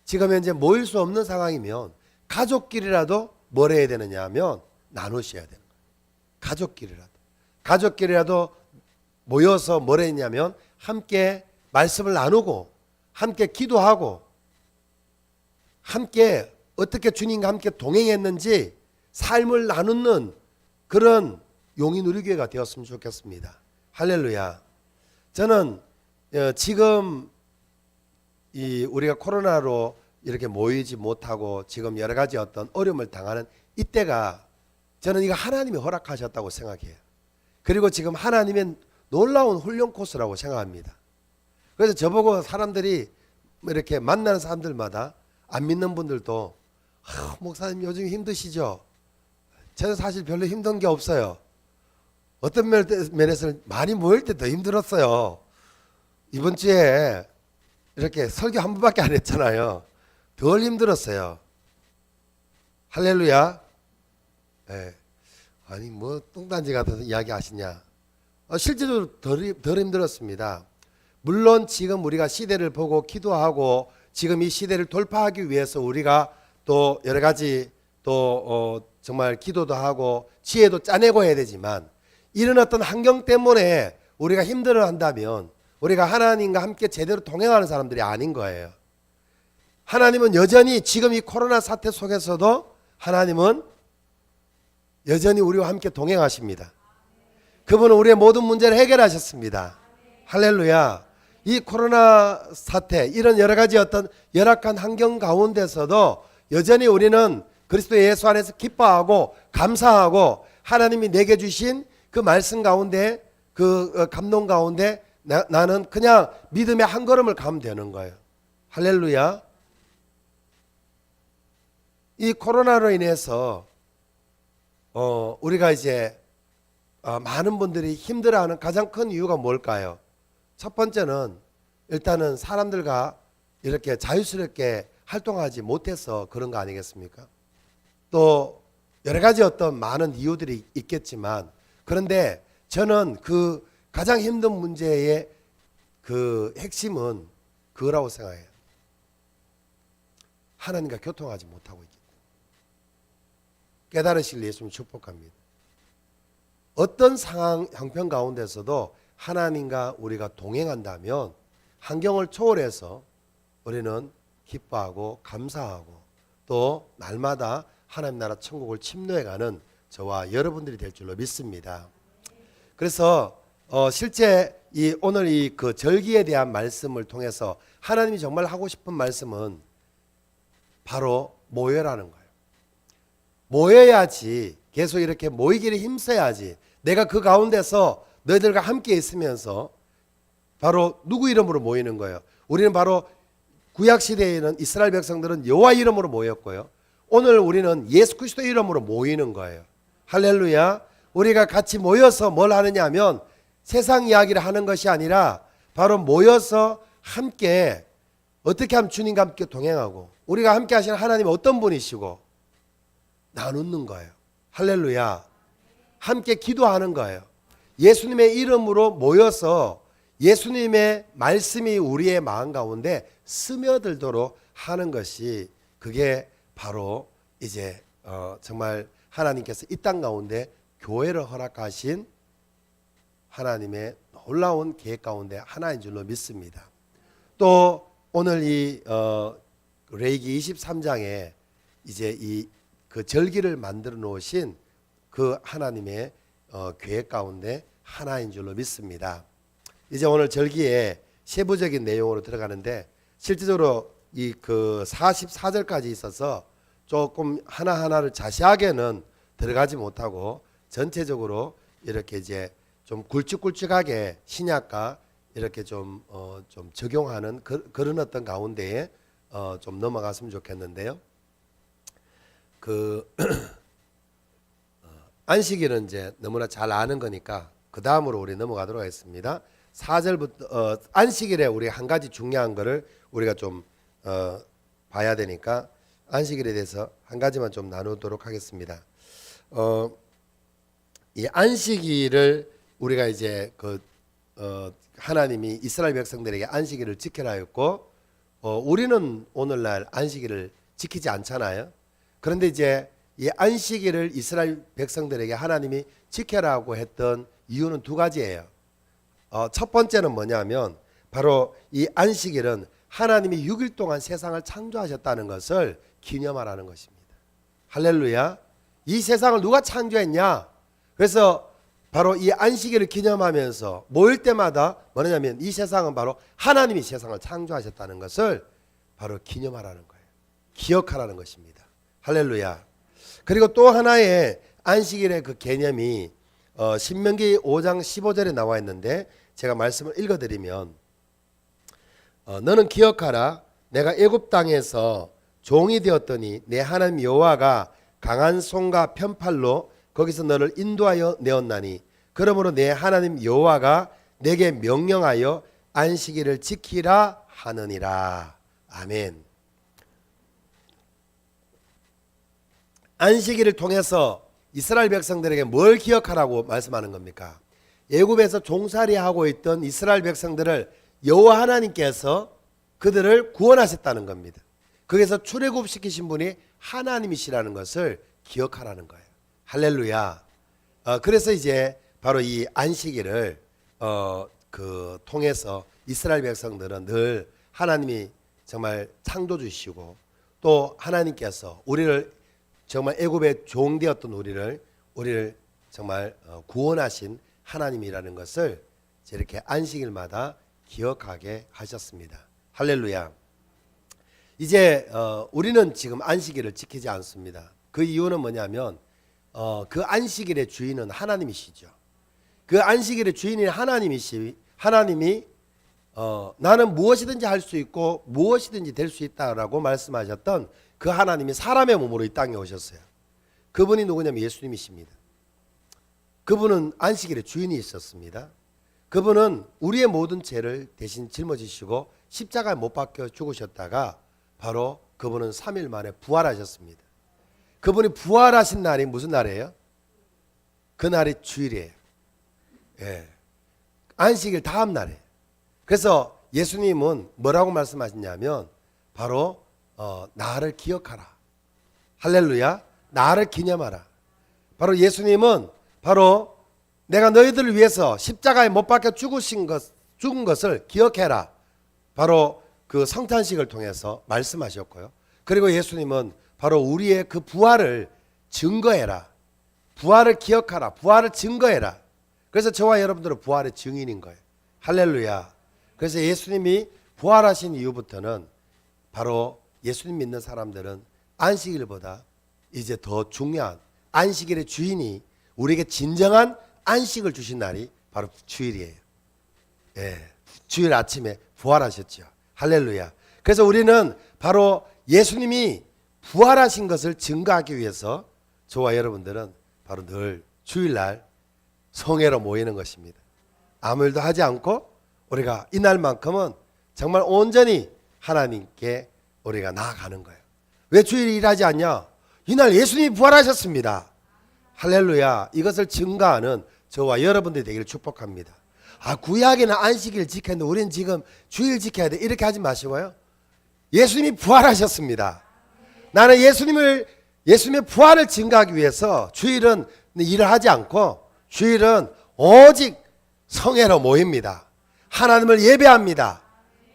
Speaker 2: 지금 현재 모일 수 없는 상황이면 가족끼리라도 뭘 해야 되느냐 하면 나누셔야 되는 거예요. 가족끼리라도 모여서 뭘 했냐면 함께 말씀을 나누고 함께 기도하고 함께 어떻게 주님과 함께 동행했는지 삶을 나누는 그런 용인우리교회가 되었으면 좋겠습니다. 할렐루야. 저는 지금 우리가 코로나로 이렇게 모이지 못하고 지금 여러 가지 어떤 어려움을 당하는 이때가 저는 이거 하나님이 허락하셨다고 생각해요. 그리고 지금 하나님의 놀라운 훈련 코스라고 생각합니다. 그래서 저보고 사람들이 이렇게 만나는 사람들마다 안 믿는 분들도 목사님 요즘 힘드시죠? 저는 사실 별로 힘든 게 없어요. 어떤 면에서는 많이 모일 때 더 힘들었어요. 이번 주에 이렇게 설교 한 번밖에 안 했잖아요. 덜 힘들었어요. 할렐루야. 네. 아니 뭐 뚱딴지 같아서 이야기 하시냐. 실제로 덜 힘들었습니다. 물론 지금 우리가 시대를 보고 기도하고 지금 이 시대를 돌파하기 위해서 우리가 또 여러 가지 또 정말 기도도 하고 지혜도 짜내고 해야 되지만 이런 어떤 환경 때문에 우리가 힘들어한다면 우리가 하나님과 함께 제대로 동행하는 사람들이 아닌 거예요. 하나님은 여전히 지금 이 코로나 사태 속에서도 하나님은 여전히 우리와 함께 동행하십니다. 그분은 우리의 모든 문제를 해결하셨습니다. 할렐루야. 이 코로나 사태 이런 여러 가지 어떤 열악한 환경 가운데서도 여전히 우리는 그리스도 예수 안에서 기뻐하고 감사하고 하나님이 내게 주신 그 말씀 가운데 그 감동 가운데 나는 그냥 믿음의 한 걸음을 가면 되는 거예요. 할렐루야. 이 코로나로 인해서 우리가 이제 많은 분들이 힘들어하는 가장 큰 이유가 뭘까요? 첫 번째는 일단은 사람들과 이렇게 자유스럽게 활동하지 못해서 그런 거 아니겠습니까? 또 여러 가지 어떤 많은 이유들이 있겠지만 그런데 저는 그 가장 힘든 문제의 그 핵심은 그거라고 생각해요. 하나님과 교통하지 못하고 있기 때문에. 깨달으실 예수님 축복합니다. 어떤 상황 형편 가운데서도 하나님과 우리가 동행한다면 환경을 초월해서 우리는 기뻐하고 감사하고 또 날마다 하나님 나라 천국을 침노해가는 저와 여러분들이 될 줄로 믿습니다. 그래서 실제 오늘 이 그 절기에 대한 말씀을 통해서 하나님이 정말 하고 싶은 말씀은 바로 모여라는 거예요. 모여야지 계속 이렇게 모이기를 힘써야지 내가 그 가운데서 너희들과 함께 있으면서 바로 누구 이름으로 모이는 거예요. 우리는 바로 구약시대에는 이스라엘 백성들은 여호와 이름으로 모였고요. 오늘 우리는 예수 그리스도 이름으로 모이는 거예요. 할렐루야. 우리가 같이 모여서 뭘 하느냐 하면 세상 이야기를 하는 것이 아니라 바로 모여서 함께 어떻게 하면 주님과 함께 동행하고 우리가 함께 하시는 하나님은 어떤 분이시고 나누는 거예요. 할렐루야. 함께 기도하는 거예요. 예수님의 이름으로 모여서 예수님의 말씀이 우리의 마음 가운데 스며들도록 하는 것이 그게 바로 이제 정말 하나님께서 이 땅 가운데 교회를 허락하신 하나님의 놀라운 계획 가운데 하나인 줄로 믿습니다. 또 오늘 이 레위기 23장에 이제 이 그 절기를 만들어 놓으신 그 하나님의 계획 가운데 하나인 줄로 믿습니다. 이제 오늘 절기에 세부적인 내용으로 들어가는데 실질적으로 이 그 44절까지 있어서 조금 하나하나를 자세하게는 들어가지 못하고 전체적으로 이렇게 이제 좀 굵직굵직하게 신약과 이렇게 좀 적용하는 그런 어떤 가운데에 좀 넘어갔으면 좋겠는데요. 그 안식일은 이제 너무나 잘 아는 거니까 그 다음으로 우리 넘어가도록 하겠습니다. 4절부터 안식일에 우리 한 가지 중요한 거를 우리가 좀 봐야 되니까 안식일에 대해서 한 가지만 좀 나누도록 하겠습니다. 이 안식일을 우리가 이제 하나님이 이스라엘 백성들에게 안식일을 지켜라 했고 우리는 오늘날 안식일을 지키지 않잖아요. 그런데 이제 이 안식일을 이스라엘 백성들에게 하나님이 지켜라고 했던 이유는 두 가지예요. 첫 번째는 뭐냐면 바로 이 안식일은 하나님이 6일 동안 세상을 창조하셨다는 것을 기념하라는 것입니다. 할렐루야. 이 세상을 누가 창조했냐? 그래서 바로 이 안식일을 기념하면서 모일 때마다 뭐냐면 이 세상은 바로 하나님이 세상을 창조하셨다는 것을 바로 기념하라는 거예요. 기억하라는 것입니다. 할렐루야. 그리고 또 하나의 안식일의 그 개념이 신명기 5장 15절에 나와 있는데 제가 말씀을 읽어드리면 너는 기억하라. 내가 애굽 땅에서 종이 되었더니 내 하나님 여호와가 강한 손과 편팔로 거기서 너를 인도하여 내었나니 그러므로 내 하나님 여호와가 내게 명령하여 안식일을 지키라 하느니라. 아멘. 안식일을 통해서 이스라엘 백성들에게 뭘 기억하라고 말씀하는 겁니까? 애굽에서 종살이하고 있던 이스라엘 백성들을 여호와 하나님께서 그들을 구원하셨다는 겁니다. 거기서 출애굽시키신 분이 하나님이시라는 것을 기억하라는 거예요. 할렐루야. 그래서 이제 바로 이 안식일을 통해서 이스라엘 백성들은 늘 하나님이 정말 창조주시고 또 하나님께서 우리를 정말 애굽의 종되었던 우리를 정말 구원하신 하나님이라는 것을 이렇게 안식일마다 기억하게 하셨습니다. 할렐루야. 이제 우리는 지금 안식일을 지키지 않습니다. 그 이유는 뭐냐면 그 안식일의 주인은 하나님이시죠. 그 안식일의 주인인 하나님이 나는 무엇이든지 할 수 있고 무엇이든지 될 수 있다라고 말씀하셨던 그 하나님이 사람의 몸으로 이 땅에 오셨어요. 그분이 누구냐면 예수님이십니다. 그분은 안식일의 주인이 있었습니다. 그분은 우리의 모든 죄를 대신 짊어지시고 십자가에 못 박혀 죽으셨다가 바로 그분은 3일 만에 부활하셨습니다. 그분이 부활하신 날이 무슨 날이에요? 그날이 주일이에요. 예. 안식일 다음 날이에요. 그래서 예수님은 뭐라고 말씀하셨냐면 바로 나를 기억하라. 할렐루야. 나를 기념하라. 바로 예수님은 바로 내가 너희들을 위해서 십자가에 못 박혀 죽은 것을 기억해라. 바로 그 성탄식을 통해서 말씀하셨고요. 그리고 예수님은 바로 우리의 그 부활을 증거해라. 부활을 기억하라. 부활을 증거해라. 그래서 저와 여러분들은 부활의 증인인 거예요. 할렐루야. 그래서 예수님이 부활하신 이후부터는 바로 예수님 믿는 사람들은 안식일보다 이제 더 중요한 안식일의 주인이 우리에게 진정한 안식을 주신 날이 바로 주일이에요. 예, 주일 아침에 부활하셨죠. 할렐루야. 그래서 우리는 바로 예수님이 부활하신 것을 증거하기 위해서 저와 여러분들은 바로 늘 주일날 성회로 모이는 것입니다. 아무 일도 하지 않고 우리가 이날만큼은 정말 온전히 하나님께 우리가 나아가는 거예요. 왜 주일 일하지 않냐? 이날 예수님이 부활하셨습니다. 할렐루야. 이것을 증거하는 저와 여러분들이 되기를 축복합니다. 구약에는 안식일 지켰는데 우리는 지금 주일 지켜야 돼. 이렇게 하지 마시고요. 예수님이 부활하셨습니다. 나는 예수님의 부활을 증거하기 위해서 주일은 일을 하지 않고 주일은 오직 성회로 모입니다. 하나님을 예배합니다.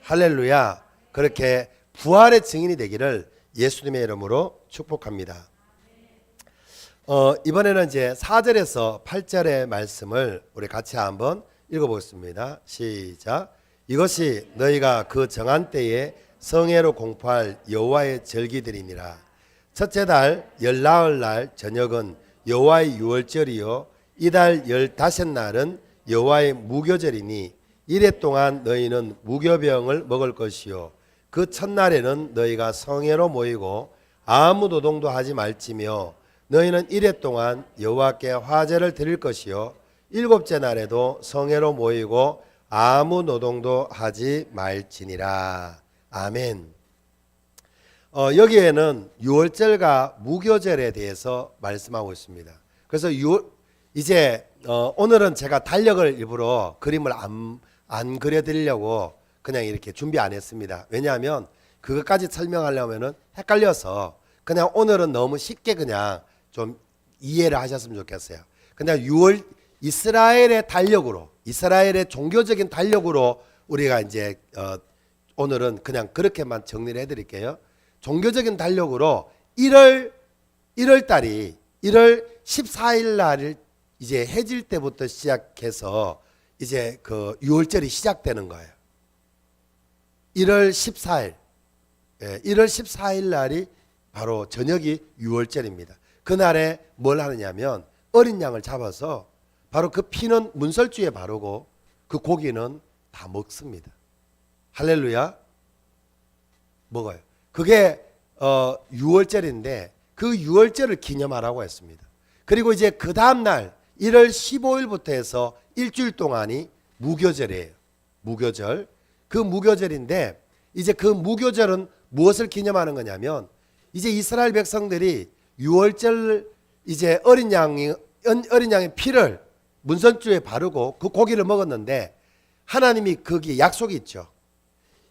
Speaker 2: 할렐루야. 그렇게 부활의 증인이 되기를 예수님의 이름으로 축복합니다. 이번에는 이제 4절에서 8절의 말씀을 우리 같이 한번 읽어보겠습니다. 시작. 이것이 너희가 그 정한 때에 성회로 공포할 여호와의 절기들이니라. 첫째 달 열나흘 날 저녁은 여호와의 유월절이요 이달 15날은 여호와의 무교절이니 이래 동안 너희는 무교병을 먹을 것이요 그 첫날에는 너희가 성회로 모이고 아무 노동도 하지 말지며 너희는 이래 동안 여호와께 화제를 드릴 것이요 일곱째 날에도 성회로 모이고 아무 노동도 하지 말지니라. 아멘. 여기에는 유월절과 무교절에 대해서 말씀하고 있습니다. 그래서 이제 오늘은 제가 달력을 일부러 그림을 안 그려드리려고 그냥 이렇게 준비 안 했습니다. 왜냐하면 그것까지 설명하려면은 헷갈려서 그냥 오늘은 너무 쉽게 그냥 좀 이해를 하셨으면 좋겠어요. 그냥 이스라엘의 달력으로, 이스라엘의 종교적인 달력으로 우리가 이제 오늘은 그냥 그렇게만 정리를 해드릴게요. 종교적인 달력으로 1월 달이 1월 14일 날 이제 해질 때부터 시작해서 이제 그 유월절이 시작되는 거예요. 1월 14일, 1월 14일 날이 바로 저녁이 유월절입니다. 그날에 뭘 하느냐면 어린 양을 잡아서 바로 그 피는 문설주에 바르고 그 고기는 다 먹습니다. 할렐루야. 먹어요. 그게 유월절인데 그 유월절을 기념하라고 했습니다. 그리고 이제 그 다음 날 1월 15일부터 해서 일주일 동안이 무교절이에요. 무교절. 그 무교절인데 이제 그 무교절은 무엇을 기념하는 거냐면 이제 이스라엘 백성들이 유월절 이제 어린 양의 피를 문선주에 바르고 그 고기를 먹었는데 하나님이 거기에 약속이 있죠.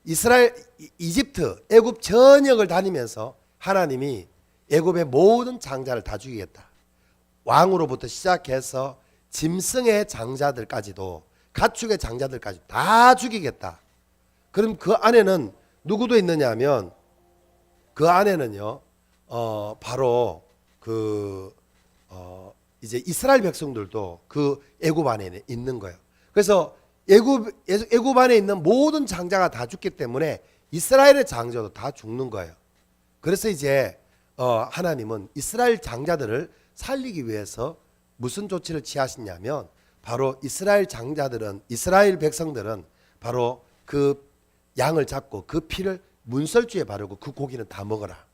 Speaker 2: 이집트 애굽 전역을 다니면서 하나님이 애굽의 모든 장자를 다 죽이겠다. 왕으로부터 시작해서 짐승의 장자들까지도 가축의 장자들까지 다 죽이겠다. 그럼 그 안에는 누구도 있느냐 하면 그 안에는요 바로 이제 이스라엘 백성들도 그 애굽 안에 있는 거예요. 그래서 애굽 안에 있는 모든 장자가 다 죽기 때문에 이스라엘의 장자도 다 죽는 거예요. 그래서 이제 하나님은 이스라엘 장자들을 살리기 위해서 무슨 조치를 취하시냐면 바로 이스라엘 백성들은 바로 그 양을 잡고 그 피를 문설주에 바르고 그 고기는 다 먹어라.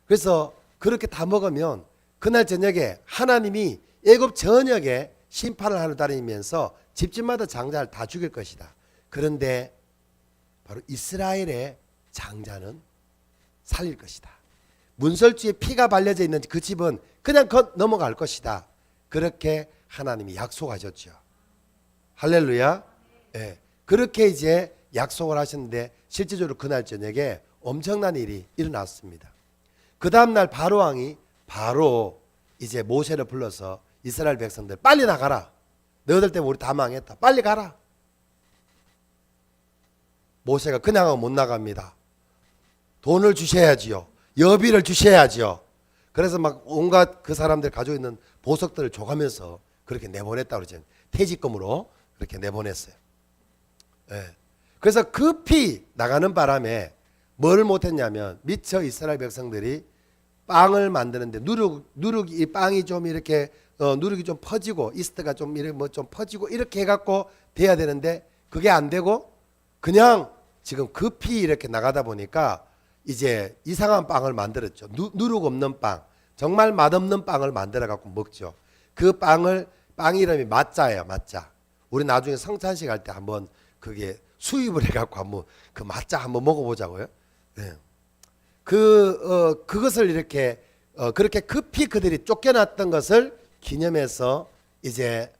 Speaker 2: 그래서 그렇게 다 먹으면 그날 저녁에 하나님이 애굽 전역에 심판을 하러 다니면서 집집마다 장자를 다 죽일 것이다. 그런데 바로 이스라엘의 장자는 살릴 것이다. 문설주에 피가 발려져 있는 그 집은 그냥 넘어갈 것이다. 그렇게 하나님이 약속하셨죠. 할렐루야. 네. 그렇게 이제 약속을 하셨는데 실제적으로 그날 저녁에 엄청난 일이 일어났습니다. 그 다음날 바로 왕이 바로 이제 모세를 불러서 이스라엘 백성들 빨리 나가라. 너희들 때문에 우리 다 망했다. 빨리 가라. 모세가 그냥은 못 나갑니다. 돈을 주셔야지요. 여비를 주셔야지요. 그래서 막 온갖 그 사람들 가지고 있는 보석들을 줘가면서 그렇게 내보냈다고 그러죠. 퇴직금으로 그렇게 내보냈어요. 네. 그래서 급히 나가는 바람에 뭘 못했냐면 미처 이스라엘 백성들이 빵을 만드는데 누룩이 이 빵이 좀 이렇게 누룩이 좀 퍼지고 이스트가 좀 이렇게 뭐 좀 퍼지고 이렇게 해갖고 돼야 되는데 그게 안 되고 그냥 지금 급히 이렇게 나가다 보니까 이제 이상한 빵을 만들었죠. 누룩 없는 빵, 정말 맛없는 빵을 만들어 갖고 먹죠. 그 빵 이름이 맛자예요. 맛자. 우리 나중에 성찬식 할 때 한번 그게 수입을 해갖고 한번 그 맛자 한번 먹어보자고요. 네. 그것을 이렇게 그렇게 급히 그들이 쫓겨났던 것을 기념해서 이제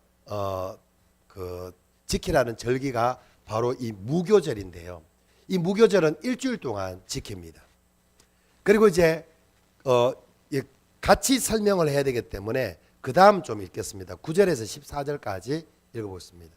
Speaker 2: 그 지키라는 절기가 바로 이 무교절인데요. 이 무교절은 일주일 동안 지킵니다. 그리고 이제 같이 설명을 해야 되기 때문에 그 다음 좀 읽겠습니다. 9절에서 14절까지 읽어보겠습니다.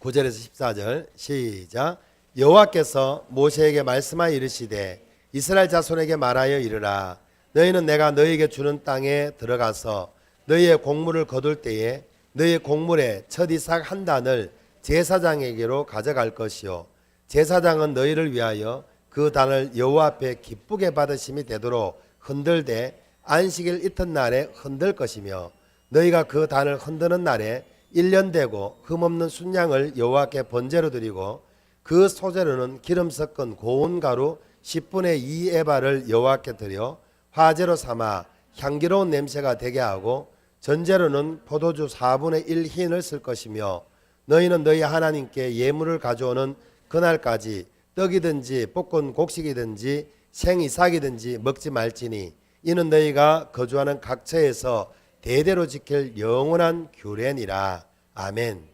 Speaker 2: 9절에서 14절 시작. 여호와께서 모세에게 말씀하여 이르시되 이스라엘 자손에게 말하여 이르라. 너희는 내가 너희에게 주는 땅에 들어가서 너희의 곡물을 거둘 때에 너희의 곡물의 첫 이삭 한 단을 제사장에게로 가져갈 것이요 제사장은 너희를 위하여 그 단을 여호와 앞에 기쁘게 받으심이 되도록 흔들되 안식일 이튿날에 흔들 것이며 너희가 그 단을 흔드는 날에 1년 되고 흠없는 순양을 여호와께 번제로 드리고 그 소재로는 기름 섞은 고운 가루 10분의 2 에바를 여호와께 드려 화제로 삼아 향기로운 냄새가 되게 하고 전제로는 포도주 4분의 1 흰을 쓸 것이며 너희는 너희 하나님께 예물을 가져오는 그날까지 떡이든지 볶은 곡식이든지 생이삭이든지 먹지 말지니 이는 너희가 거주하는 각처에서 대대로 지킬 영원한 규례니라. 아멘.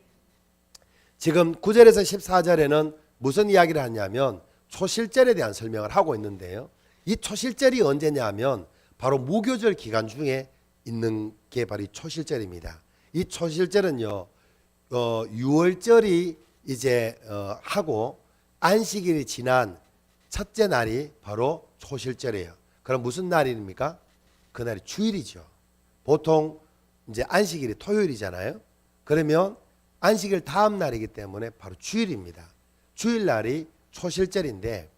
Speaker 2: 지금 9절에서 14절에는 무슨 이야기를 하냐면 초실절에 대한 설명을 하고 있는데요. 이 초실절이 언제냐면 바로 무교절 기간 중에 있는 게 바로 이 초실절입니다. 이 초실절은요, 6월절이 이제 하고 안식일이 지난 첫째 날이 바로 초실절이에요. 그럼 무슨 날입니까? 그날이 주일이죠. 보통 이제 안식일이 토요일이잖아요. 그러면 안식일 다음 날이기 때문에 바로 주일입니다. 주일날이 초실절인데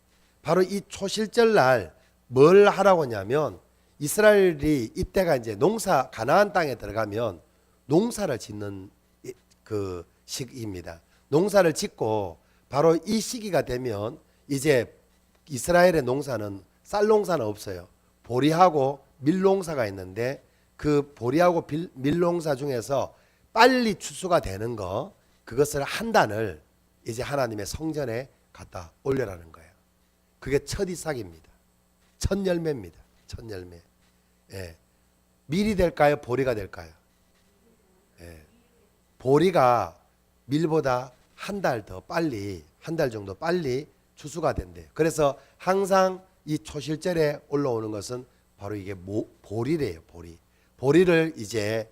Speaker 2: 바로 이 초실절 날 뭘 하라고 하냐면 이스라엘이 이때가 이제 농사 가나안 땅에 들어가면 농사를 짓는 그 시기입니다. 농사를 짓고 바로 이 시기가 되면 이제 이스라엘의 농사는 쌀 농사는 없어요. 보리하고 밀농사가 있는데 그 보리하고 밀농사 중에서 빨리 추수가 되는 거 그것을 한 단을 이제 하나님의 성전에 갖다 올려라는 거예요. 그게 첫 이삭입니다. 첫 열매입니다. 첫 열매. 예. 밀이 될까요? 보리가 될까요? 예. 보리가 밀보다 한 달 더 빨리, 한 달 정도 빨리 추수가 된대요. 그래서 항상 이 초실절에 올라오는 것은 바로 이게 보리래요. 보리. 보리를 이제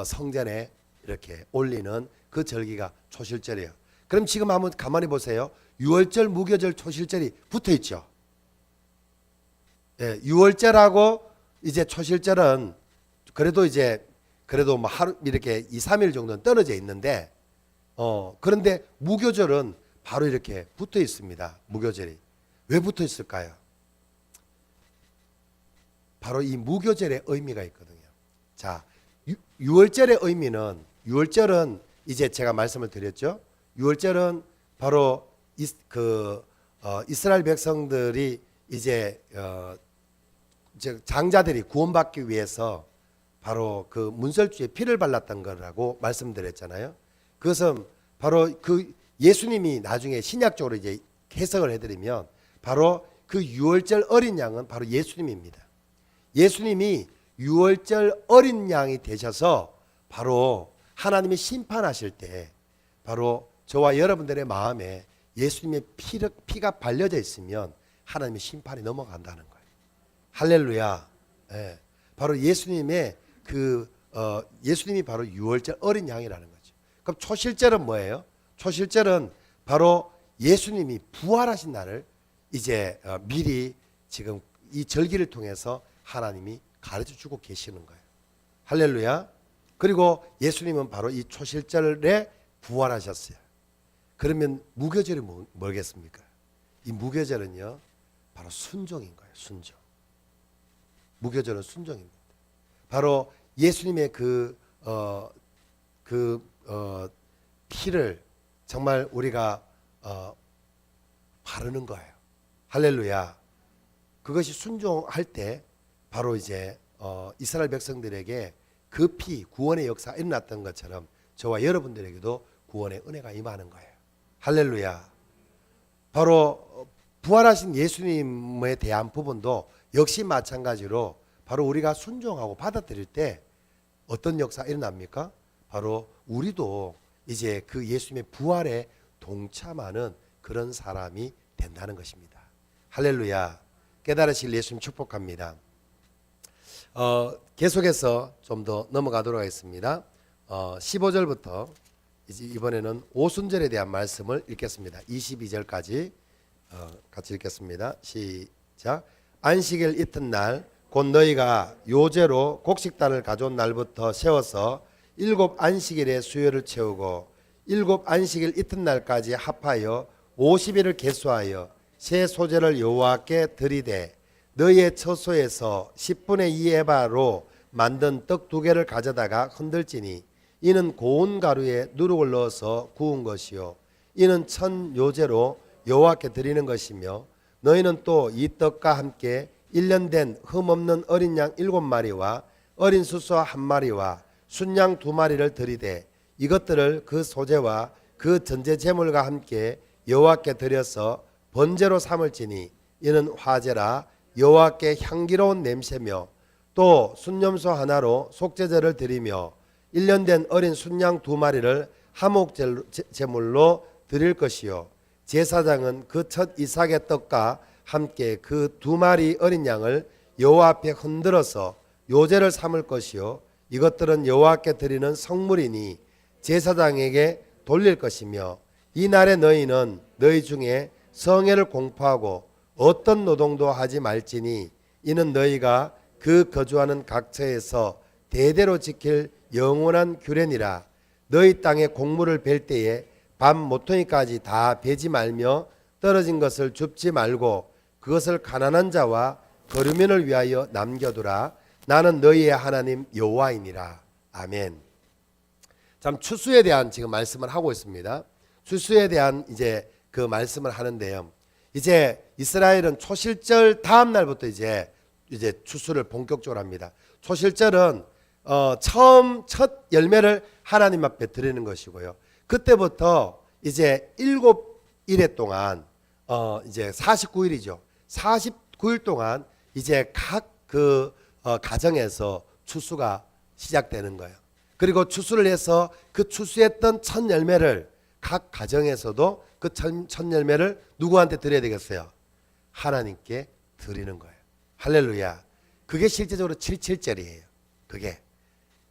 Speaker 2: 성전에 이렇게 올리는 그 절기가 초실절이에요. 그럼 지금 한번 가만히 보세요. 6월절, 무교절, 초실절이 붙어 있죠. 예, 6월절하고 이제 초실절은 그래도 뭐 하루 이렇게 2, 3일 정도는 떨어져 있는데 그런데 무교절은 바로 이렇게 붙어 있습니다. 무교절이. 왜 붙어 있을까요? 바로 이 무교절의 의미가 있거든요. 자, 6월절의 의미는 6월절은 이제 제가 말씀을 드렸죠. 6월절은 바로 이스라엘 백성들이 이제 장자들이 구원받기 위해서 바로 그 문설주에 피를 발랐던 거라고 말씀드렸잖아요. 그것은 바로 그 예수님이 나중에 신약적으로 이제 해석을 해드리면 바로 그 6월절 어린 양은 바로 예수님입니다. 예수님이 6월절 어린 양이 되셔서 바로 하나님이 심판하실 때 바로 저와 여러분들의 마음에 예수님의 피가 발려져 있으면 하나님의 심판이 넘어간다는 거예요. 할렐루야. 예. 바로 예수님의 예수님이 바로 6월절 어린 양이라는 거죠. 그럼 초실절은 뭐예요? 초실절은 바로 예수님이 부활하신 날을 이제 미리 지금 이 절기를 통해서 하나님이 가르쳐 주고 계시는 거예요. 할렐루야. 그리고 예수님은 바로 이 초실절에 부활하셨어요. 그러면 무교절이 뭐겠습니까? 이 무교절은요 바로 순종인 거예요. 순종. 무교절은 순종입니다. 바로 예수님의 피를 정말 우리가 바르는 거예요. 할렐루야. 그것이 순종할 때 바로 이제 이스라엘 백성들에게 그 피 구원의 역사가 일어났던 것처럼 저와 여러분들에게도 구원의 은혜가 임하는 거예요. 할렐루야. 바로 부활하신 예수님에 대한 부분도 역시 마찬가지로 바로 우리가 순종하고 받아들일 때 어떤 역사가 일어납니까? 바로 우리도 이제 그 예수님의 부활에 동참하는 그런 사람이 된다는 것입니다. 할렐루야. 깨달으실 예수님 축복합니다. 계속해서 좀 더 넘어가도록 하겠습니다. 15절부터 이제 이번에는 오순절에 대한 말씀을 읽겠습니다. 22절까지 같이 읽겠습니다. 시작. 안식일 이튿날 곧 너희가 요제로 곡식단을 가져온 날부터 세워서 7 안식일의 수요를 채우고 7 안식일 이튿날까지 합하여 50일을 계수하여 새 소제를 여호와께 드리되 너희의 처소에서 10분의 2 에바로 만든 떡 2개를 가져다가 흔들지니 이는 고운 가루에 누룩을 넣어서 구운 것이요 이는 천 요제로 여호와께 드리는 것이며 너희는 또 이 떡과 함께 1년 된 흠없는 어린 양 7마리와 어린 수소 1마리와 순양 2마리를 드리되 이것들을 그 소제와 그 전제 제물과 함께 여호와께 드려서 번제로 삼을지니 이는 화제라 여호와께 향기로운 냄새며 또 순염소 하나로 속죄제를 드리며 1년 된 어린 순양 2마리를 화목 제물로 드릴 것이요 제사장은 그 첫 이삭의 떡과 함께 그 2마리 어린 양을 여호와 앞에 흔들어서 요제를 삼을 것이요 이것들은 여호와께 드리는 성물이니 제사장에게 돌릴 것이며 이 날에 너희는 너희 중에 성회를 공포하고 어떤 노동도 하지 말지니 이는 너희가 그 거주하는 각처에서 대대로 지킬 영원한 규례니라. 너희 땅에 곡물을 벨 때에 밤 모퉁이까지 다 베지 말며 떨어진 것을 줍지 말고 그것을 가난한 자와 거류민을 위하여 남겨두라. 나는 너희의 하나님 여호와이니라. 아멘. 참 추수에 대한 지금 말씀을 하고 있습니다. 추수에 대한 이제 그 말씀을 하는데요. 이제 이스라엘은 초실절 다음 날부터 이제 추수를 본격적으로 합니다. 초실절은 처음 첫 열매를 하나님 앞에 드리는 것이고요. 그때부터 이제 7일에 동안 이제 49일이죠. 49일 동안 이제 각 그 가정에서 추수가 시작되는 거예요. 그리고 추수를 해서 그 추수했던 첫 열매를 각 가정에서도 그 첫 열매를 누구한테 드려야 되겠어요? 하나님께 드리는 거예요. 할렐루야. 그게 실제적으로 77절이에요. 그게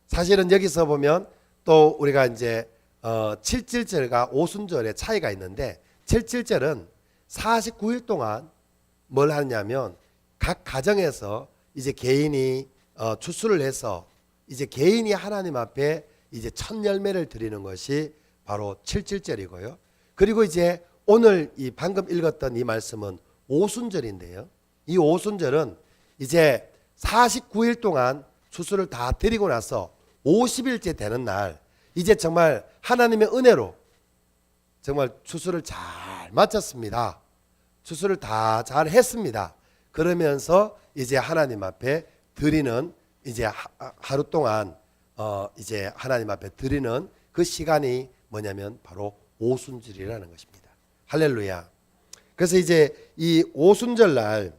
Speaker 2: 사실은 여기서 보면 또 우리가 이제 77절과 오순절의 차이가 있는데 77절은 49일 동안 뭘 하냐면 각 가정에서 이제 개인이 추수를 해서 이제 개인이 하나님 앞에 이제 첫 열매를 드리는 것이 바로 77절이고요. 그리고 이제 오늘 이 방금 읽었던 이 말씀은 오순절인데요. 이 오순절은 이제 49일 동안 추수를 다 드리고 나서 50일째 되는 날 이제 정말 하나님의 은혜로 정말 추수를 잘 마쳤습니다. 추수를 다 잘 했습니다. 그러면서 이제 하나님 앞에 드리는 이제 하루 동안 이제 하나님 앞에 드리는 그 시간이 뭐냐면 바로 오순절이라는 것입니다. 할렐루야. 그래서 이제 이 오순절 날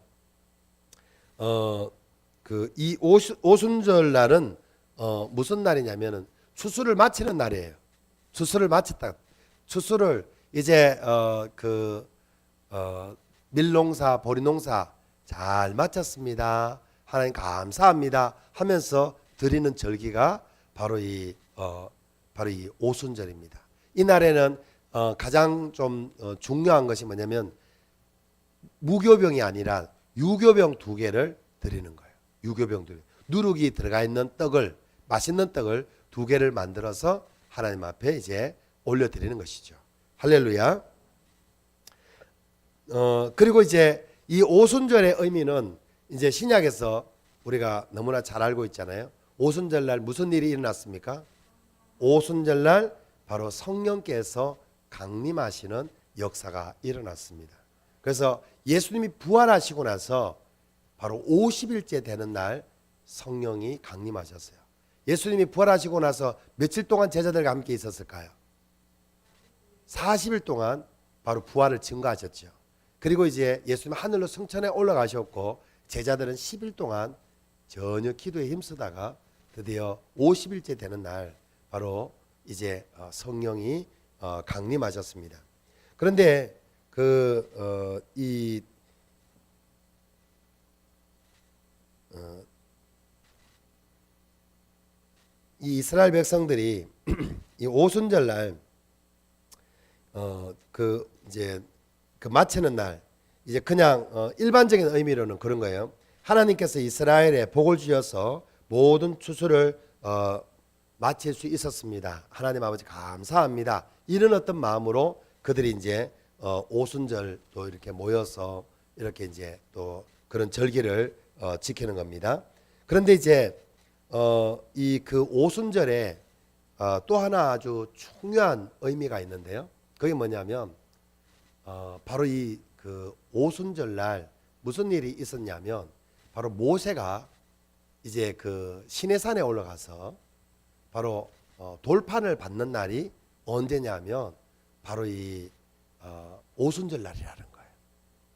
Speaker 2: 이 오순절 날은 무슨 날이냐면은 추수를 마치는 날이에요. 추수를 마쳤다. 추수를 이제 밀농사, 보리농사 잘 마쳤습니다. 하나님 감사합니다 하면서 드리는 절기가 바로 이 오순절입니다. 이 날에는 가장 좀 중요한 것이 뭐냐면 무교병이 아니라 유교병 2개를 드리는 거예요. 유교병 2개. 누룩이 들어가 있는 떡을 맛있는 떡을 2개를 만들어서 하나님 앞에 이제 올려드리는 것이죠. 할렐루야. 그리고 이제 이 오순절의 의미는 이제 신약에서 우리가 너무나 잘 알고 있잖아요. 오순절 날 무슨 일이 일어났습니까? 오순절 날 바로 성령께서 강림하시는 역사가 일어났습니다. 그래서 예수님이 부활하시고 나서 바로 50일째 되는 날 성령이 강림하셨어요. 예수님이 부활하시고 나서 며칠 동안 제자들과 함께 있었을까요? 40일 동안 바로 부활을 증거하셨죠. 그리고 이제 예수님 하늘로 승천에 올라가셨고 제자들은 10일 동안 전혀 기도에 힘쓰다가 드디어 50일째 되는 날 바로 이제 성령이 강림하셨습니다. 그런데 이 이스라엘 백성들이 이 오순절 날 이제 마치는 날 이제 그냥 일반적인 의미로는 그런 거예요. 하나님께서 이스라엘에 복을 주셔서 모든 추수를 마칠 수 있었습니다. 하나님 아버지 감사합니다. 이런 어떤 마음으로 그들이 이제 오순절도 이렇게 모여서 이렇게 이제 또 그런 절기를 지키는 겁니다. 그런데 이제 이 그 오순절에 또 하나 아주 중요한 의미가 있는데요. 그게 뭐냐면 바로 이 그 오순절 날 무슨 일이 있었냐면 바로 모세가 이제 그 시내산에 올라가서 바로 돌판을 받는 날이 언제냐면 바로 이 오순절 날이라는 거예요.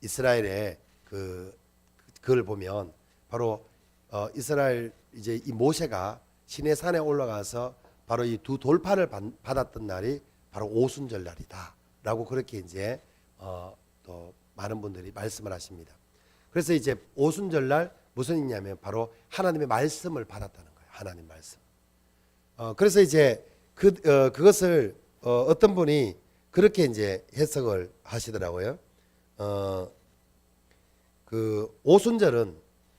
Speaker 2: 이스라엘의 그걸 보면 바로 이스라엘 이제 이 모세가 시내산에 올라가서 바로 이 두 돌판을 받았던 날이 바로 오순절 날이다라고 그렇게 이제 또 많은 분들이 말씀을 하십니다. 그래서 이제 오순절 날 무슨 일이냐면 바로 하나님의 말씀을 받았다는 거예요. 하나님 말씀. 그래서 이제 그것을 어떤 분이 그렇게 이제 해석을 하시더라고요. 그 오순절은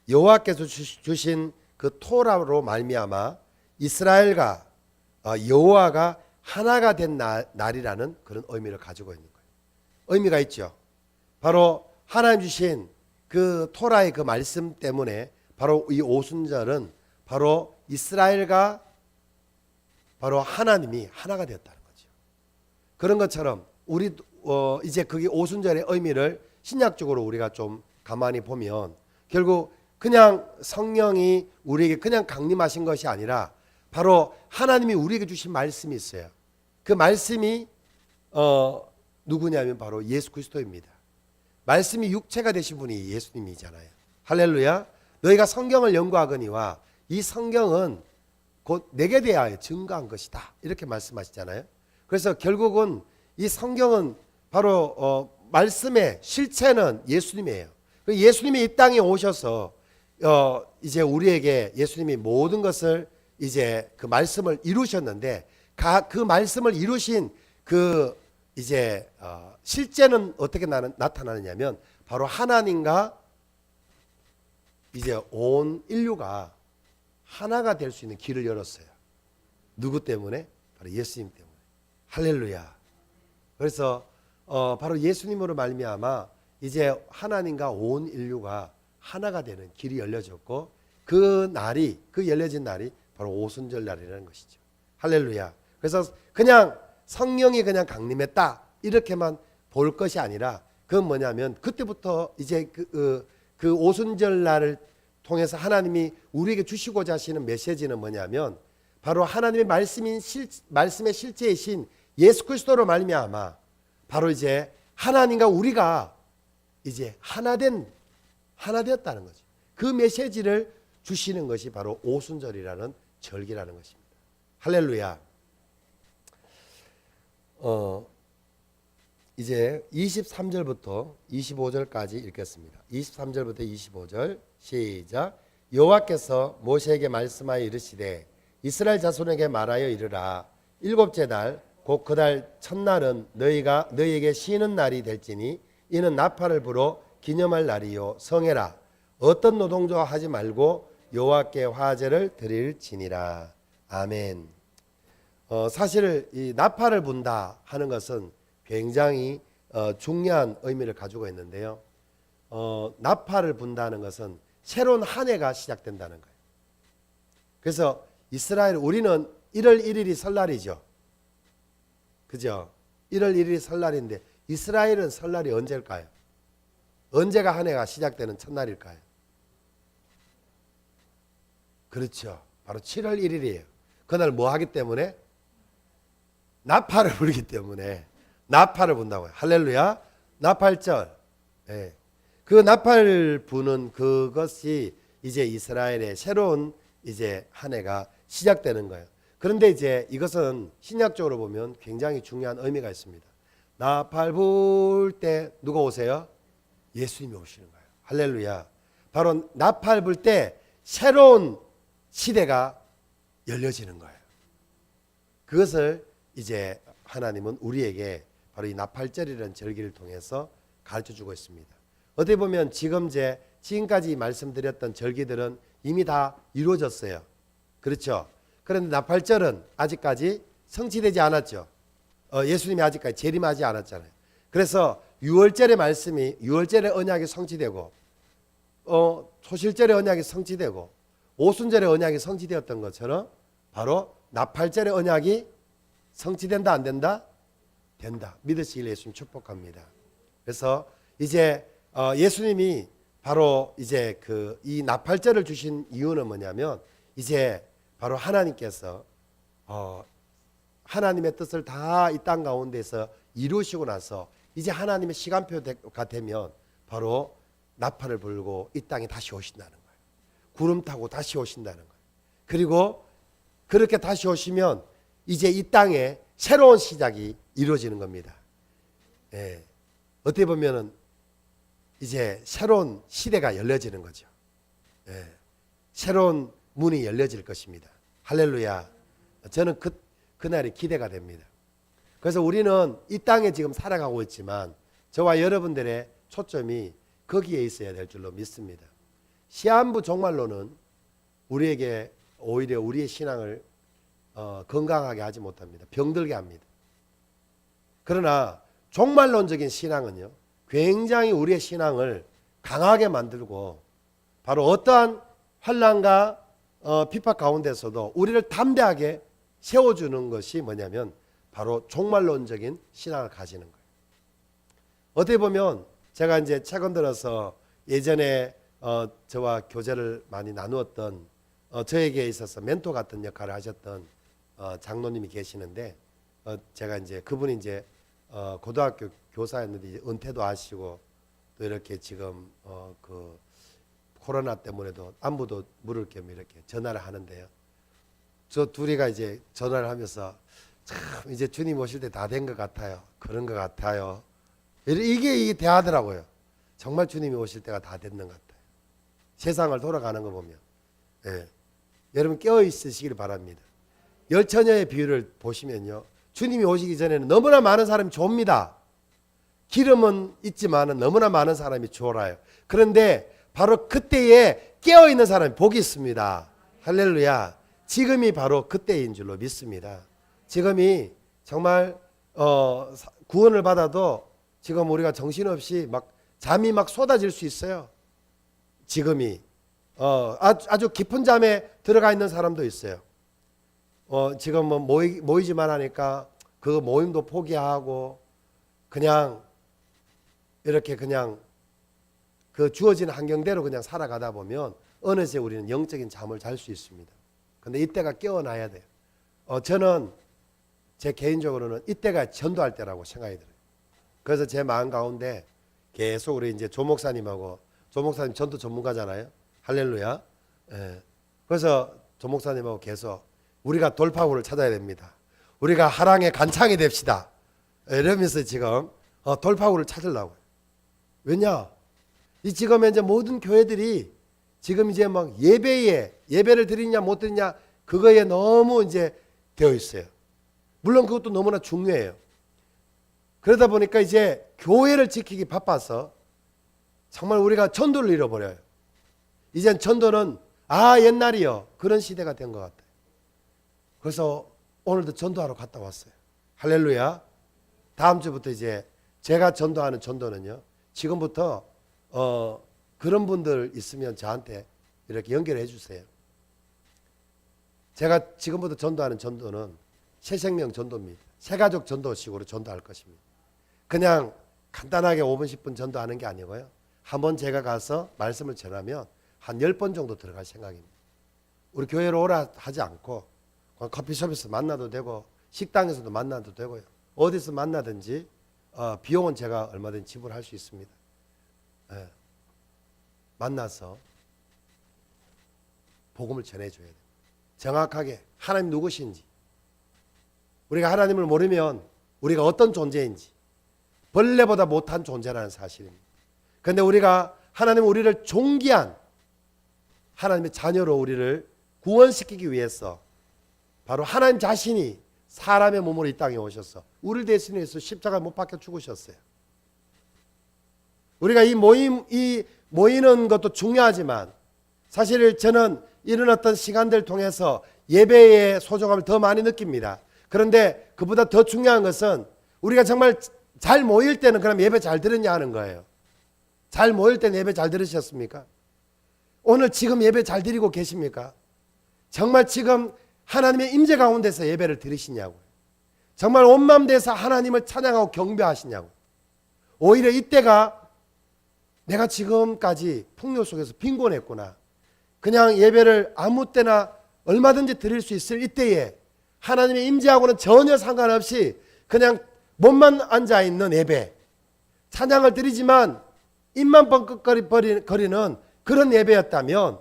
Speaker 2: 여호와께서 주신 그 토라로 말미암아 이스라엘과 여호와가 하나가 된 날이라는 그런 의미를 가지고 있는 거예요. 의미가 있죠. 바로 하나님 주신 그 토라의 그 말씀 때문에 바로 이 오순절은 바로 이스라엘과 바로 하나님이 하나가 되었다는 거죠. 그런 것처럼 우리 이제 그게 오순절의 의미를 신약적으로 우리가 좀 가만히 보면 결국 그냥 성령이 우리에게 그냥 강림하신 것이 아니라 바로 하나님이 우리에게 주신 말씀이 있어요. 그 말씀이 누구냐면 바로 예수 그리스도입니다. 말씀이 육체가 되신 분이 예수님이잖아요. 할렐루야. 너희가 성경을 연구하거니와 이 성경은 곧 내게 대하여 증거한 것이다. 이렇게 말씀하시잖아요. 그래서 결국은 이 성경은 바로 말씀의 실체는 예수님이에요. 예수님이 이 땅에 오셔서 이제 우리에게 예수님이 모든 것을 이제 그 말씀을 이루셨는데 그 말씀을 이루신 그 이제 실제는 어떻게 나타나느냐면 바로 하나님과 이제 온 인류가 하나가 될 수 있는 길을 열었어요. 누구 때문에? 바로 예수님 때문에. 할렐루야. 그래서 바로 예수님으로 말미암아 이제 하나님과 온 인류가 하나가 되는 길이 열려졌고 그 열려진 날이 바로 오순절 날이라는 것이죠. 할렐루야. 그래서 그냥 성령이 그냥 강림했다 이렇게만 볼 것이 아니라 그건 뭐냐면 그때부터 이제 그 오순절 날을 통해서 하나님이 우리에게 주시고자 하시는 메시지는 뭐냐면 바로 하나님의 말씀의 실제이신 예수 그리스도로 말미암아 바로 이제 하나님과 우리가 이제 하나 되었다는 거죠. 그 메시지를 주시는 것이 바로 오순절이라는 절기라는 것입니다. 할렐루야. 이제 23절부터 25절까지 읽겠습니다. 23절부터 25절 시작. 여호와께서 모세에게 말씀하여 이르시되 이스라엘 자손에게 말하여 이르라. 일곱째 날 곧 그 달 첫날은 너희에게 쉬는 날이 될지니 이는 나팔을 불어 기념할 날이요 성해라. 어떤 노동도 하지 말고 여호와께 화제를 드릴지니라. 아멘. 사실 이 나팔을 분다 하는 것은 굉장히 중요한 의미를 가지고 있는데요. 나팔을 분다는 것은 새로운 한 해가 시작된다는 거예요. 그래서 우리는 1월 1일이 설날이죠. 그죠? 1월 1일이 설날인데 이스라엘은 설날이 언제일까요? 언제가 한 해가 시작되는 첫날일까요? 그렇죠. 바로 7월 1일이에요. 그날 뭐 하기 때문에? 나팔을 불기 때문에 나팔을 분다고요. 할렐루야. 나팔절. 네. 그 나팔 부는 그것이 이제 이스라엘의 새로운 이제 한 해가 시작되는 거예요. 그런데 이제 이것은 신약적으로 보면 굉장히 중요한 의미가 있습니다. 나팔 불 때 누가 오세요? 예수님이 오시는 거예요. 할렐루야. 바로 나팔 불 때 새로운 시대가 열려지는 거예요. 그것을 이제 하나님은 우리에게 바로 이 나팔절이라는 절기를 통해서 가르쳐주고 있습니다. 어떻게 보면 지금까지 말씀드렸던 절기들은 이미 다 이루어졌어요. 그렇죠? 그런데 나팔절은 아직까지 성취되지 않았죠. 예수님이 아직까지 재림하지 않았잖아요. 그래서 6월절의 언약이 성취되고 초실절의 언약이 성취되고 오순절의 언약이 성취되었던 것처럼 바로 나팔절의 언약이 성취된다 안 된다? 된다. 믿으시길 예수님 축복합니다. 그래서 이제 예수님이 바로 이제 이 나팔절을 주신 이유는 뭐냐면 이제 바로 하나님께서 하나님의 뜻을 다 이 땅 가운데서 이루시고 나서 이제 하나님의 시간표가 되면 바로 나팔을 불고 이 땅에 다시 오신다는 거예요. 구름 타고 다시 오신다는 거예요. 그리고 그렇게 다시 오시면 이제 이 땅에 새로운 시작이 이루어지는 겁니다. 예. 어떻게 보면은 이제 새로운 시대가 열려지는 거죠. 예. 새로운 문이 열려질 것입니다. 할렐루야. 저는 그날이 기대가 됩니다. 그래서 우리는 이 땅에 지금 살아가고 있지만 저와 여러분들의 초점이 거기에 있어야 될 줄로 믿습니다. 시한부 종말론은 우리에게 오히려 우리의 신앙을 건강하게 하지 못합니다. 병들게 합니다. 그러나 종말론적인 신앙은요, 굉장히 우리의 신앙을 강하게 만들고 바로 어떠한 환난과 핍박 가운데서도 우리를 담대하게 세워주는 것이 뭐냐면 바로 종말론적인 신앙을 가지는 거예요. 어떻게 보면 제가 이제 최근 들어서 예전에 저와 교제를 많이 나누었던 저에게 있어서 멘토 같은 역할을 하셨던 장로님이 계시는데 제가 이제 그분이 이제 고등학교 교사였는데 이제 은퇴도 하시고 또 이렇게 지금 그 코로나 때문에도 안부도 물을 겸 이렇게 전화를 하는데요. 저 둘이가 이제 전화를 하면서 참 이제 주님 오실 때 다 된 것 같아요. 그런 것 같아요. 이게 대하더라고요. 정말 주님이 오실 때가 다 됐는 것 같아요. 세상을 돌아가는 거 보면. 예. 여러분 깨어 있으시길 바랍니다. 열처녀의 비유를 보시면요. 주님이 오시기 전에는 너무나 많은 사람이 좁니다. 기름은 있지만 너무나 많은 사람이 졸아요. 그런데 바로 그때에 깨어 있는 사람이 복이 있습니다. 할렐루야. 지금이 바로 그때인 줄로 믿습니다. 지금이 정말 구원을 받아도 지금 우리가 정신없이 막 잠이 막 쏟아질 수 있어요. 지금이 아주 깊은 잠에 들어가 있는 사람도 있어요. 지금 뭐 모이지만 하니까 그 모임도 포기하고 그냥 이렇게 그냥 그 주어진 환경대로 그냥 살아가다 보면 어느새 우리는 영적인 잠을 잘 수 있습니다. 근데 이때가 깨어나야 돼요. 저는 제 개인적으로는 이때가 전도할 때라고 생각이 들어요. 그래서 제 마음 가운데 계속 우리 이제 조 목사님하고, 조 목사님 전도 전문가잖아요. 할렐루야. 예. 그래서 조 목사님하고 계속 우리가 돌파구를 찾아야 됩니다. 우리가 하랑의 간창이 됩시다. 이러면서 지금 돌파구를 찾으려고요. 왜냐? 이 지금 이제 모든 교회들이 지금 이제 막 예배를 드리냐 못 드리냐 그거에 너무 이제 되어 있어요. 물론 그것도 너무나 중요해요. 그러다 보니까 이제 교회를 지키기 바빠서 정말 우리가 전도를 잃어버려요. 이젠 전도는 옛날이요. 그런 시대가 된 것 같아요. 그래서 오늘도 전도하러 갔다 왔어요. 할렐루야. 다음 주부터 이제 제가 전도하는 전도는요. 지금부터 그런 분들 있으면 저한테 이렇게 연결해 주세요. 제가 지금부터 전도하는 전도는 새생명 전도입니다. 새가족 전도식으로 전도할 것입니다. 그냥 간단하게 5분 10분 전도하는 게 아니고요. 한번 제가 가서 말씀을 전하면 한 10번 정도 들어갈 생각입니다. 우리 교회로 오라 하지 않고 커피숍에서 만나도 되고 식당에서도 만나도 되고요. 어디서 만나든지 비용은 제가 얼마든지 지불할 수 있습니다. 예. 만나서 복음을 전해줘야 돼요. 정확하게 하나님 누구신지, 우리가 하나님을 모르면 우리가 어떤 존재인지, 벌레보다 못한 존재라는 사실입니다. 그런데 우리가 하나님 우리를 존귀한 하나님의 자녀로 우리를 구원시키기 위해서 바로 하나님 자신이 사람의 몸으로 이 땅에 오셔서 우리를 대신해서 십자가에 못 박혀 죽으셨어요. 우리가 이 모이는 것도 중요하지만 사실 저는 이런 어떤 시간들 통해서 예배의 소중함을 더 많이 느낍니다. 그런데 그보다 더 중요한 것은 우리가 정말 잘 모일 때는 그럼 예배 잘 들었냐 하는 거예요. 잘 모일 때는 예배 잘 들으셨습니까? 오늘 지금 예배 잘 드리고 계십니까? 정말 지금 하나님의 임재 가운데서 예배를 드리시냐고. 정말 온 마음 다해서 하나님을 찬양하고 경배하시냐고. 오히려 이때가 내가 지금까지 풍요 속에서 빈곤했구나. 그냥 예배를 아무 때나 얼마든지 드릴 수 있을 이때에 하나님의 임재하고는 전혀 상관없이 그냥 몸만 앉아있는 예배, 찬양을 드리지만 입만 뻥긋거리는 그런 예배였다면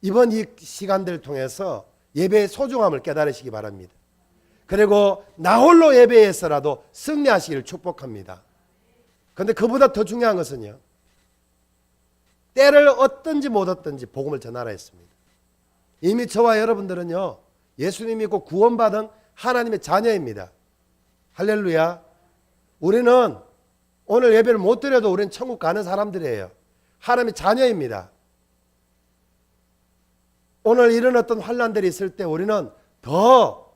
Speaker 2: 이번 이 시간들을 통해서 예배의 소중함을 깨달으시기 바랍니다. 그리고 나 홀로 예배에서라도 승리하시기를 축복합니다. 그런데 그보다 더 중요한 것은요, 때를 얻든지 못 얻든지 복음을 전하라 했습니다. 이미 저와 여러분들은요, 예수님 믿고 구원받은 하나님의 자녀입니다. 할렐루야. 우리는 오늘 예배를 못 드려도 우리는 천국 가는 사람들이에요. 하나님의 자녀입니다. 오늘 이런 어떤 환난들이 있을 때 우리는 더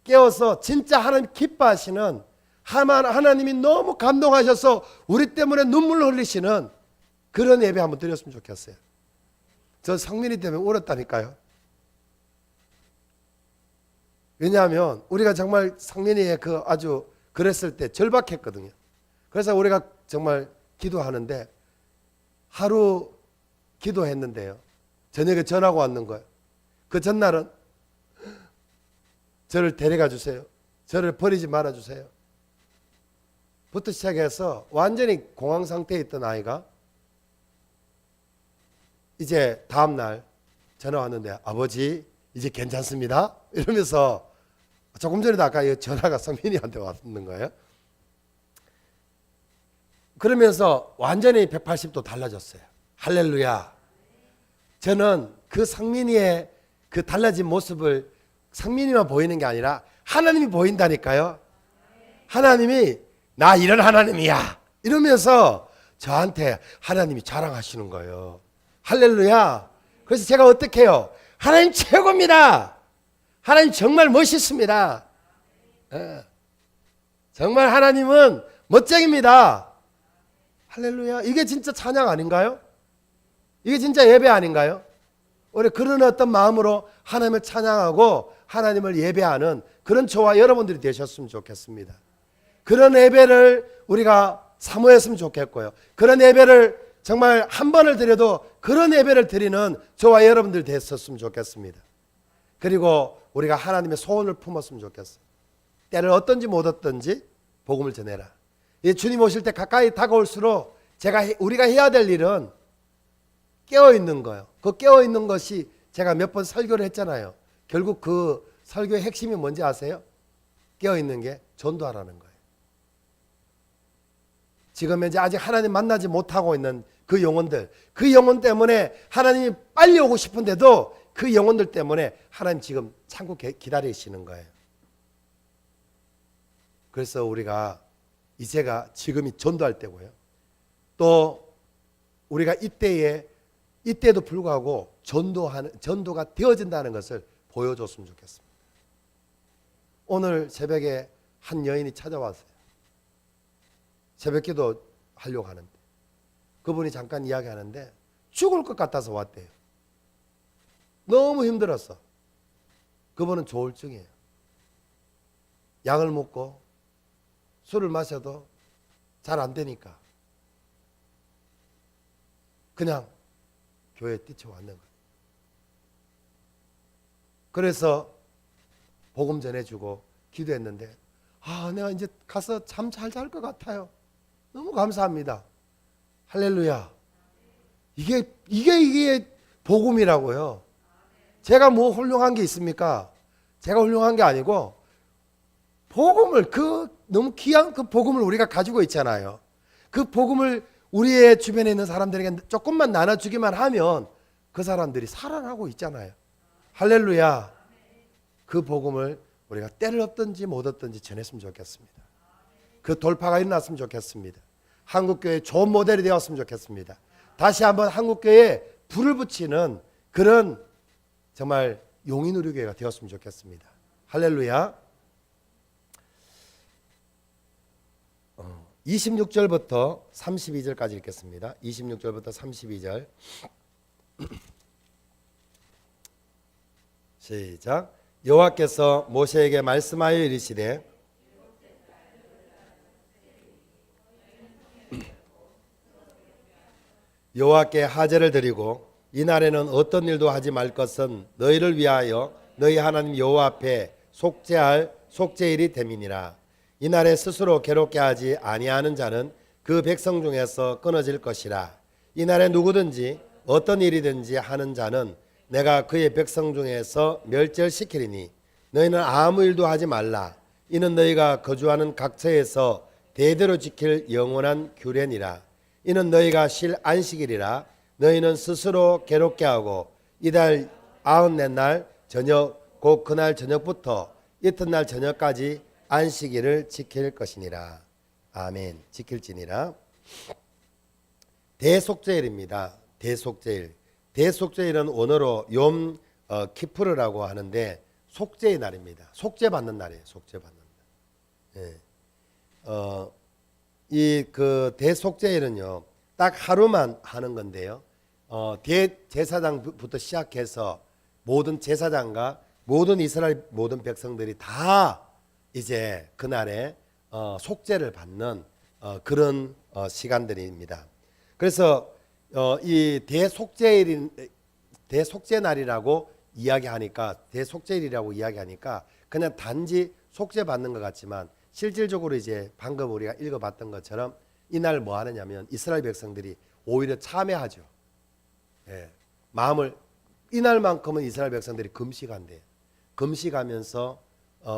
Speaker 2: 깨어서 진짜 하나님 기뻐하시는, 하나님이 너무 감동하셔서 우리 때문에 눈물을 흘리시는 그런 예배 한번 드렸으면 좋겠어요. 저 성민이 때문에 울었다니까요. 왜냐하면 우리가 정말 성민이의 그 아주 그랬을 때 절박했거든요. 그래서 우리가 정말 기도하는데 하루 기도했는데요, 저녁에 전화가 왔는 거예요. 그 전날은 저를 데려가 주세요, 저를 버리지 말아 주세요 부터 시작해서 완전히 공황 상태에 있던 아이가 이제 다음날 전화 왔는데, 아버지 이제 괜찮습니다 이러면서, 조금 전에도 아까 전화가 성민이한테 왔는 거예요. 그러면서 완전히 180도 달라졌어요. 할렐루야. 저는 그 성민이의 그 달라진 모습을 성민이만 보이는 게 아니라 하나님이 보인다니까요. 하나님이 나 이런 하나님이야 이러면서 저한테 하나님이 자랑하시는 거예요. 할렐루야. 그래서 제가 어떻게 해요? 하나님 최고입니다. 하나님 정말 멋있습니다. 정말 하나님은 멋쟁입니다. 할렐루야. 이게 진짜 찬양 아닌가요? 이게 진짜 예배 아닌가요? 우리 그런 어떤 마음으로 하나님을 찬양하고 하나님을 예배하는 그런 저와 여러분들이 되셨으면 좋겠습니다. 그런 예배를 우리가 사모했으면 좋겠고요. 그런 예배를 정말 한 번을 드려도 그런 예배를 드리는 저와 여러분들 됐었으면 좋겠습니다. 그리고 우리가 하나님의 소원을 품었으면 좋겠어요. 때를 얻든지 못 얻든지 복음을 전해라. 이 주님 오실 때 가까이 다가올수록 우리가 해야 될 일은 깨어있는 거예요. 그 깨어있는 것이 제가 몇 번 설교를 했잖아요. 결국 그 설교의 핵심이 뭔지 아세요? 깨어있는 게 전도하라는 거예요. 지금 이제 아직 하나님 만나지 못하고 있는 그 영혼들, 그 영혼 때문에 하나님이 빨리 오고 싶은데도 그 영혼들 때문에 하나님 지금 참고 기다리시는 거예요. 그래서 우리가 이제가 지금이 전도할 때고요. 또 우리가 이때에도 불구하고 전도가 되어진다는 것을 보여줬으면 좋겠습니다. 오늘 새벽에 한 여인이 찾아왔어요. 새벽기도 하려고 하는데 그분이 잠깐 이야기하는데 죽을 것 같아서 왔대요. 너무 힘들었어. 그분은 조울증이에요. 약을 먹고 술을 마셔도 잘 안 되니까 그냥 교회에 뛰쳐왔는 거예요. 그래서 복음 전해주고 기도했는데, 내가 이제 가서 잠 잘 잘 것 같아요. 너무 감사합니다. 할렐루야. 이게 복음이라고요. 제가 뭐 훌륭한 게 있습니까? 제가 훌륭한 게 아니고 복음을, 너무 귀한 그 복음을 우리가 가지고 있잖아요. 그 복음을 우리의 주변에 있는 사람들에게 조금만 나눠주기만 하면 그 사람들이 살아나고 있잖아요. 할렐루야. 그 복음을 우리가 때를 얻든지 못 얻든지 전했으면 좋겠습니다. 그 돌파가 일어났으면 좋겠습니다. 한국교회 좋은 모델이 되었으면 좋겠습니다. 다시 한번 한국교회에 불을 붙이는 그런 정말 용인우리교회가 되었으면 좋겠습니다. 할렐루야. 26절부터 32절까지 읽겠습니다. 26절부터 32절. 시작. 여호와께서 모세에게 말씀하여 이르시되 여호와께 하제를 드리고 이날에는 어떤 일도 하지 말 것은 너희를 위하여 너희 하나님 여호와 앞에 속죄할 속죄일이 됨이니라. 이날에 스스로 괴롭게 하지 아니하는 자는 그 백성 중에서 끊어질 것이라. 이날에 누구든지 어떤 일이든지 하는 자는 내가 그의 백성 중에서 멸절시키리니 너희는 아무 일도 하지 말라. 이는 너희가 거주하는 각처에서 대대로 지킬 영원한 규례니라. 이는 너희가 쉴 안식일이라. 너희는 스스로 괴롭게 하고 이달 94날 저녁 곧 그날 저녁부터 이튿날 저녁까지 안식일을 지킬 것이니라. 아멘. 지킬지니라. 대속죄일입니다. 대속죄일. 대속죄일은 원어로 욤 키푸르라고 하는데 속죄의 날입니다. 속죄받는 날이에요. 속죄받는 날. 예. 이 그 대속죄일은요, 딱 하루만 하는 건데요. 대제사장부터 시작해서 모든 제사장과 모든 이스라엘 모든 백성들이 다 이제 그날에 속죄를 받는 그런 시간들입니다. 그래서 이 대속죄 날이라고 이야기하니까 대속죄일이라고 이야기하니까 그냥 단지 속죄 받는 것 같지만 실질적으로 이제 방금 우리가 읽어봤던 것처럼 이날 뭐 하느냐면 이스라엘 백성들이 오히려 참회하죠. 예, 마음을 이날만큼은 이스라엘 백성들이 금식한대요. 금식하면서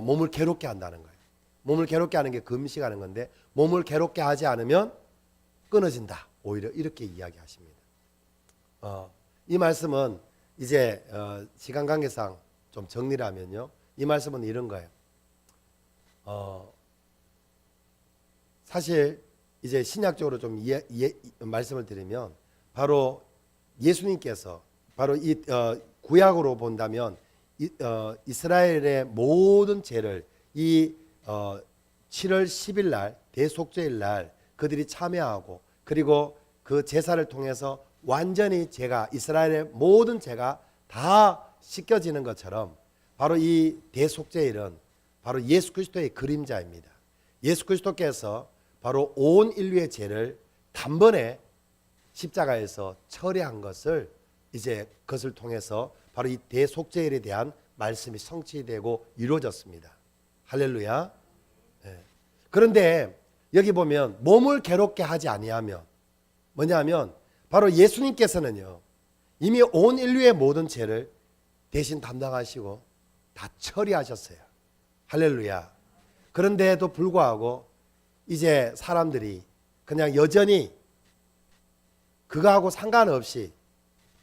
Speaker 2: 몸을 괴롭게 한다는 거예요. 몸을 괴롭게 하는 게 금식하는 건데 몸을 괴롭게 하지 않으면 끊어진다. 오히려 이렇게 이야기하십니다. 이 말씀은 이제 시간 관계상 좀 정리를 하면요. 이 말씀은 이런 거예요. 사실 이제 신약적으로 좀 말씀을 드리면 바로 예수님께서 바로 이 구약으로 본다면 이스라엘의 모든 죄를 이 7월 10일 날 대속죄일 날 그들이 참여하고 그리고 그 제사를 통해서 완전히 죄가 이스라엘의 모든 죄가 다 씻겨지는 것처럼 바로 이 대속죄일은 바로 예수 그리스도의 그림자입니다. 예수 그리스도께서 바로 온 인류의 죄를 단번에 십자가에서 처리한 것을 이제 그것을 통해서 바로 이 대속죄일에 대한 말씀이 성취되고 이루어졌습니다. 할렐루야. 네. 그런데 여기 보면 몸을 괴롭게 하지 아니하면 뭐냐면 바로 예수님께서는요 이미 온 인류의 모든 죄를 대신 담당하시고 다 처리하셨어요. 할렐루야. 그런데도 불구하고 이제 사람들이 그냥 여전히 그거하고 상관없이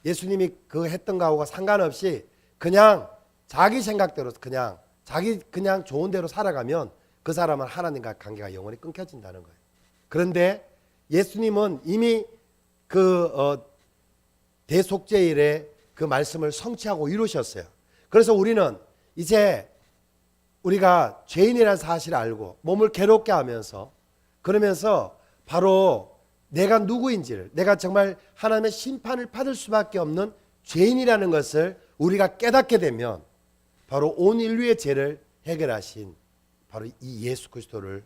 Speaker 2: 예수님이 그 했던 거하고 상관없이 그냥 자기 생각대로 그냥 자기 그냥 좋은 대로 살아가면 그 사람은 하나님과 관계가 영원히 끊겨진다는 거예요. 그런데 예수님은 이미 그 대속죄일에 그 말씀을 성취하고 이루셨어요. 그래서 우리는 이제 우리가 죄인이라는 사실을 알고 몸을 괴롭게 하면서 그러면서 바로 내가 누구인지를 내가 정말 하나님의 심판을 받을 수밖에 없는 죄인이라는 것을 우리가 깨닫게 되면 바로 온 인류의 죄를 해결하신 바로 이 예수 그리스도를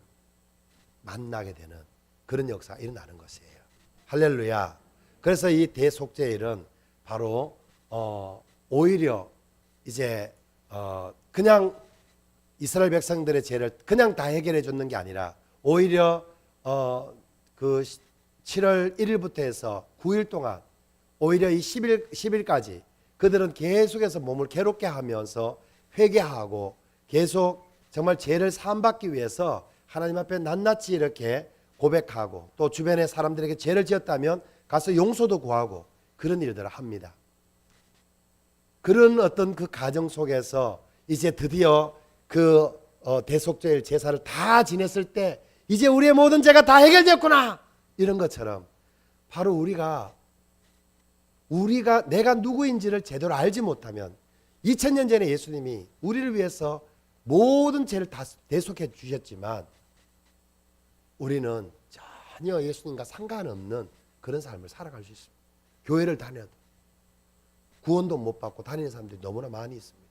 Speaker 2: 만나게 되는 그런 역사가 일어나는 것이에요. 할렐루야. 그래서 이 대속죄일은 바로 오히려 이제 그냥 이스라엘 백성들의 죄를 그냥 다 해결해 줬는 게 아니라 오히려 그 7월 1일부터 해서 9일 동안 오히려 이 10일까지 그들은 계속해서 몸을 괴롭게 하면서 회개하고 계속 정말 죄를 사함받기 위해서 하나님 앞에 낱낱이 이렇게 고백하고 또 주변의 사람들에게 죄를 지었다면 가서 용서도 구하고 그런 일들을 합니다. 그런 어떤 그 과정 속에서 이제 드디어 그 대속죄일 제사를 다 지냈을 때 이제 우리의 모든 죄가 다 해결됐구나 이런 것처럼 바로 우리가 내가 누구인지를 제대로 알지 못하면 2000년 전에 예수님이 우리를 위해서 모든 죄를 다 대속해 주셨지만 우리는 전혀 예수님과 상관없는 그런 삶을 살아갈 수 있습니다. 교회를 다녀도 구원도 못 받고 다니는 사람들이 너무나 많이 있습니다.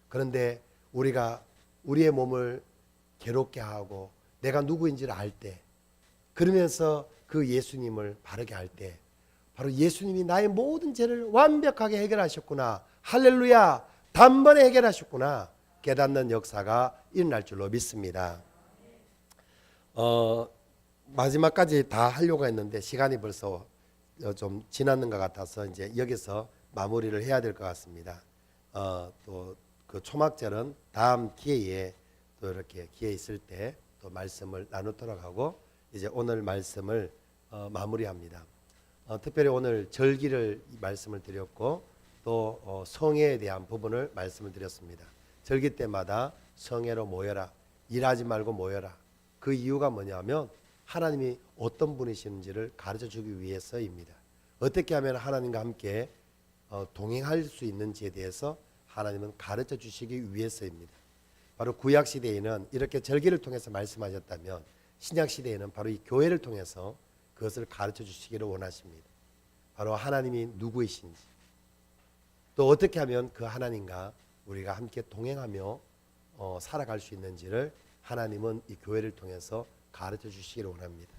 Speaker 2: 그런데 우리가 우리의 몸을 괴롭게 하고 내가 누구인지를 알 때, 그러면서 그 예수님을 바르게 할 때, 바로 예수님이 나의 모든 죄를 완벽하게 해결하셨구나, 할렐루야, 단번에 해결하셨구나 깨닫는 역사가 일어날 줄로 믿습니다. 마지막까지 다 하려고 했는데 시간이 벌써 좀 지났는 것 같아서 이제 여기서 마무리를 해야 될 것 같습니다. 또 그 초막절은 다음 기회에 또 이렇게 기회 있을 때 또 말씀을 나누도록 하고, 이제 오늘 말씀을 마무리합니다. 특별히 오늘 절기를 말씀을 드렸고, 또 성회에 대한 부분을 말씀을 드렸습니다. 절기 때마다 성회로 모여라, 일하지 말고 모여라. 그 이유가 뭐냐면 하나님이 어떤 분이시는지를 가르쳐 주기 위해서입니다. 어떻게 하면 하나님과 함께 동행할 수 있는지에 대해서 하나님은 가르쳐 주시기 위해서입니다. 바로 구약 시대에는 이렇게 절기를 통해서 말씀하셨다면, 신약 시대에는 바로 이 교회를 통해서 그것을 가르쳐 주시기를 원하십니다. 바로 하나님이 누구이신지, 또 어떻게 하면 그 하나님과 우리가 함께 동행하며 살아갈 수 있는지를 하나님은 이 교회를 통해서 가르쳐 주시기를 원합니다.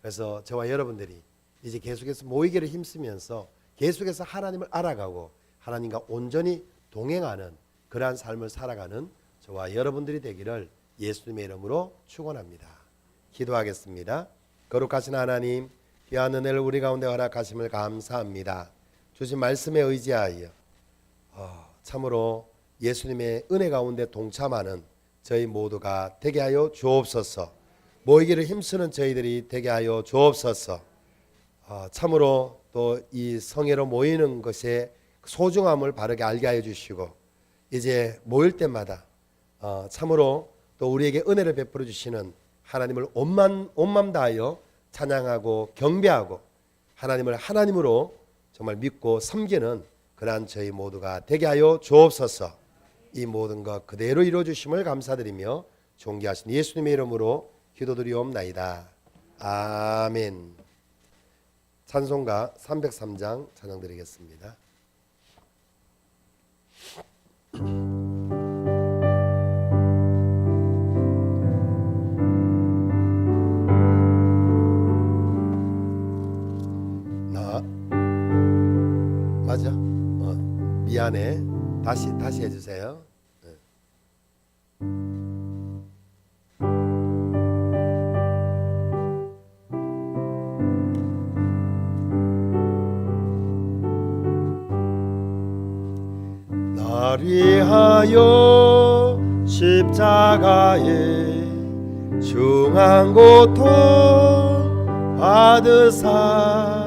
Speaker 2: 그래서 저와 여러분들이 이제 계속해서 모이기를 힘쓰면서 계속해서 하나님을 알아가고 하나님과 온전히 동행하는 그러한 삶을 살아가는 저와 여러분들이 되기를 예수님의 이름으로 축원합니다. 기도하겠습니다. 거룩하신 하나님, 귀한 은혜를 우리 가운데 허락하심을 감사합니다. 주신 말씀에 의지하여 참으로 예수님의 은혜 가운데 동참하는 저희 모두가 되게 하여 주옵소서. 모이기를 힘쓰는 저희들이 되게 하여 주옵소서. 참으로 또 이 성회로 모이는 것의 소중함을 바르게 알게 하여 주시고, 이제 모일 때마다 참으로 또 우리에게 은혜를 베풀어 주시는 하나님을 온맘 다하여 찬양하고 경배하고 하나님을 하나님으로 정말 믿고 섬기는 그러한 저희 모두가 되게 하여 주옵소서. 이 모든 것 그대로 이루어 주심을 감사드리며 존귀하신 예수님의 이름으로 기도드리옵나이다. 아멘. 찬송가 303장 찬양드리겠습니다. 맞아. 미안해. 다시 해주세요. 날 위하여 십자가에 중한 고통 받으사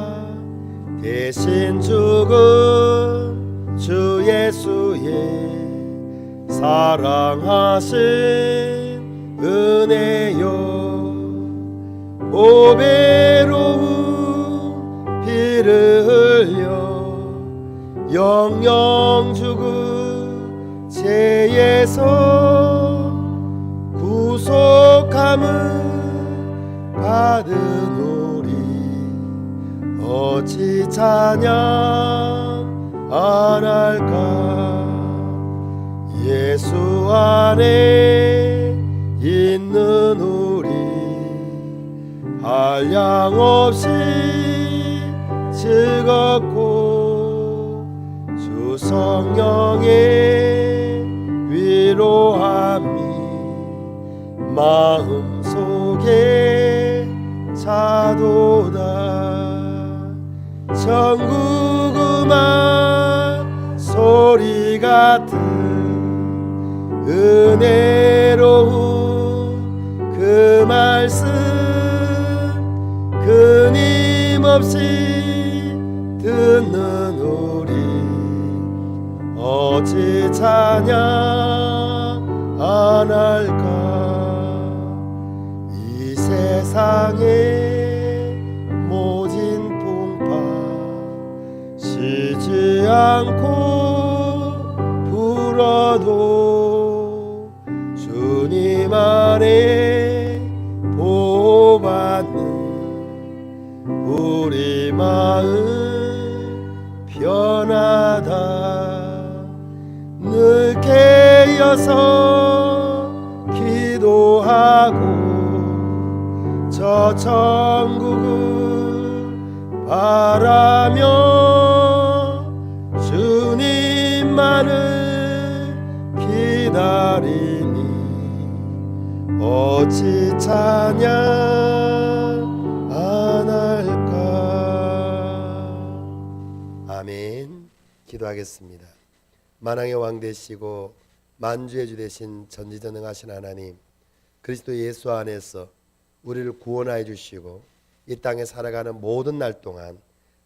Speaker 2: 대신 죽은 주 예수의 사랑하신 은혜여, 보배로운 피를 흘려 영영 죽은 죄에서 구속함을 받은 우리 어찌 찬양 안 할까. 예수 안에 있는 우리 한량없이 즐겁고 주 성령의 위로함이 마음속에 차도다. 천국 음악 소리 같은 은혜로운 그 말씀 끊임없이 듣는 우리 어찌 찬양 안 할까. 이 세상의 모진 풍파 쉬지 않고 불어도 주님 안에 보호받는 우리 마음 편하다. 이어서 기도하고 저 천국을 바라며 주님만을 기다리니 어찌 찬양 안 할까. 아멘. 기도하겠습니다. 만왕의 왕 되시고 만주의 주 되신 전지전능하신 하나님, 그리스도 예수 안에서 우리를 구원하여 주시고 이 땅에 살아가는 모든 날 동안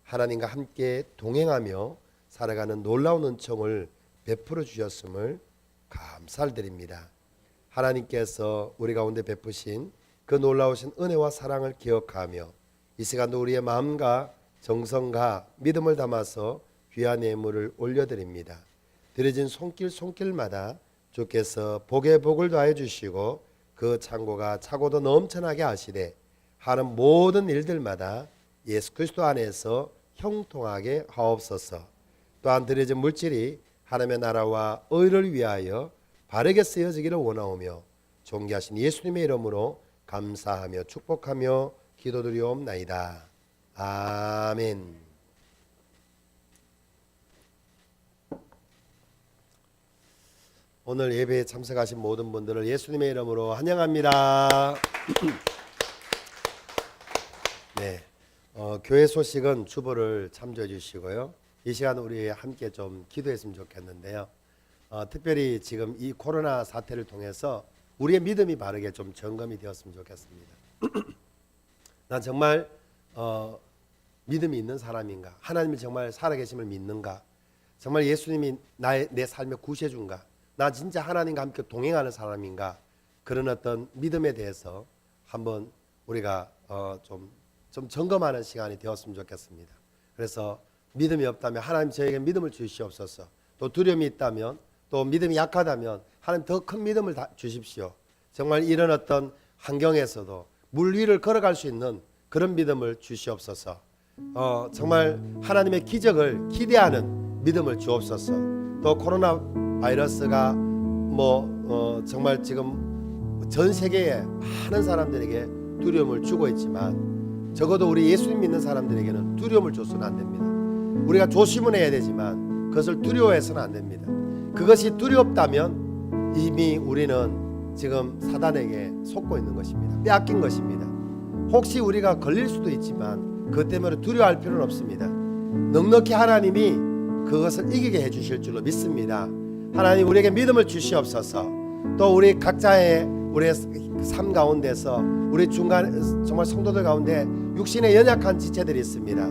Speaker 2: 하나님과 함께 동행하며 살아가는 놀라운 은총을 베풀어 주셨음을 감사드립니다. 하나님께서 우리 가운데 베푸신 그 놀라우신 은혜와 사랑을 기억하며 이 시간도 우리의 마음과 정성과 믿음을 담아서 귀한 예물을 올려드립니다. 드려진 손길마다 주께서 복에 복을 더하여 주시고 그 창고가 차고도 넘쳐나게 하시되 하는 모든 일들마다 예수 그리스도 안에서 형통하게 하옵소서. 또한 드려진 물질이 하나님의 나라와 의를 위하여 바르게 쓰여지기를 원하오며 존귀하신 예수님의 이름으로 감사하며 축복하며 기도드리옵나이다. 아멘. 오늘 예배에 참석하신 모든 분들을 예수님의 이름으로 환영합니다. 네, 교회 소식은 주보를 참조해 주시고요. 이 시간 우리 함께 좀 기도했으면 좋겠는데요. 특별히 지금 이 코로나 사태를 통해서 우리의 믿음이 바르게 좀 점검이 되었으면 좋겠습니다. 난 정말 믿음이 있는 사람인가? 하나님이 정말 살아계심을 믿는가? 정말 예수님이 내 삶의 구세주인가? 나 진짜 하나님과 함께 동행하는 사람인가? 그런 어떤 믿음에 대해서 한번 우리가 좀 점검하는 시간이 되었으면 좋겠습니다. 그래서 믿음이 없다면 하나님 저에게 믿음을 주시옵소서. 또 두려움이 있다면, 또 믿음이 약하다면 하나님 더 큰 믿음을 주십시오. 정말 이런 어떤 환경에서도 물 위를 걸어갈 수 있는 그런 믿음을 주시옵소서. 정말 하나님의 기적을 기대하는 믿음을 주옵소서. 또 코로나 바이러스가 정말 지금 전 세계에 많은 사람들에게 두려움을 주고 있지만 적어도 우리 예수님 믿는 사람들에게는 두려움을 줘서는 안 됩니다. 우리가 조심은 해야 되지만 그것을 두려워해서는 안 됩니다. 그것이 두렵다면 이미 우리는 지금 사단에게 속고 있는 것입니다. 빼앗긴 것입니다. 혹시 우리가 걸릴 수도 있지만 그것 때문에 두려워할 필요는 없습니다. 넉넉히 하나님이 그것을 이기게 해주실 줄로 믿습니다. 하나님 우리에게 믿음을 주시옵소서. 또 우리 각자의 우리의 삶 가운데서 우리 중간 정말 성도들 가운데 육신의 연약한 지체들이 있습니다.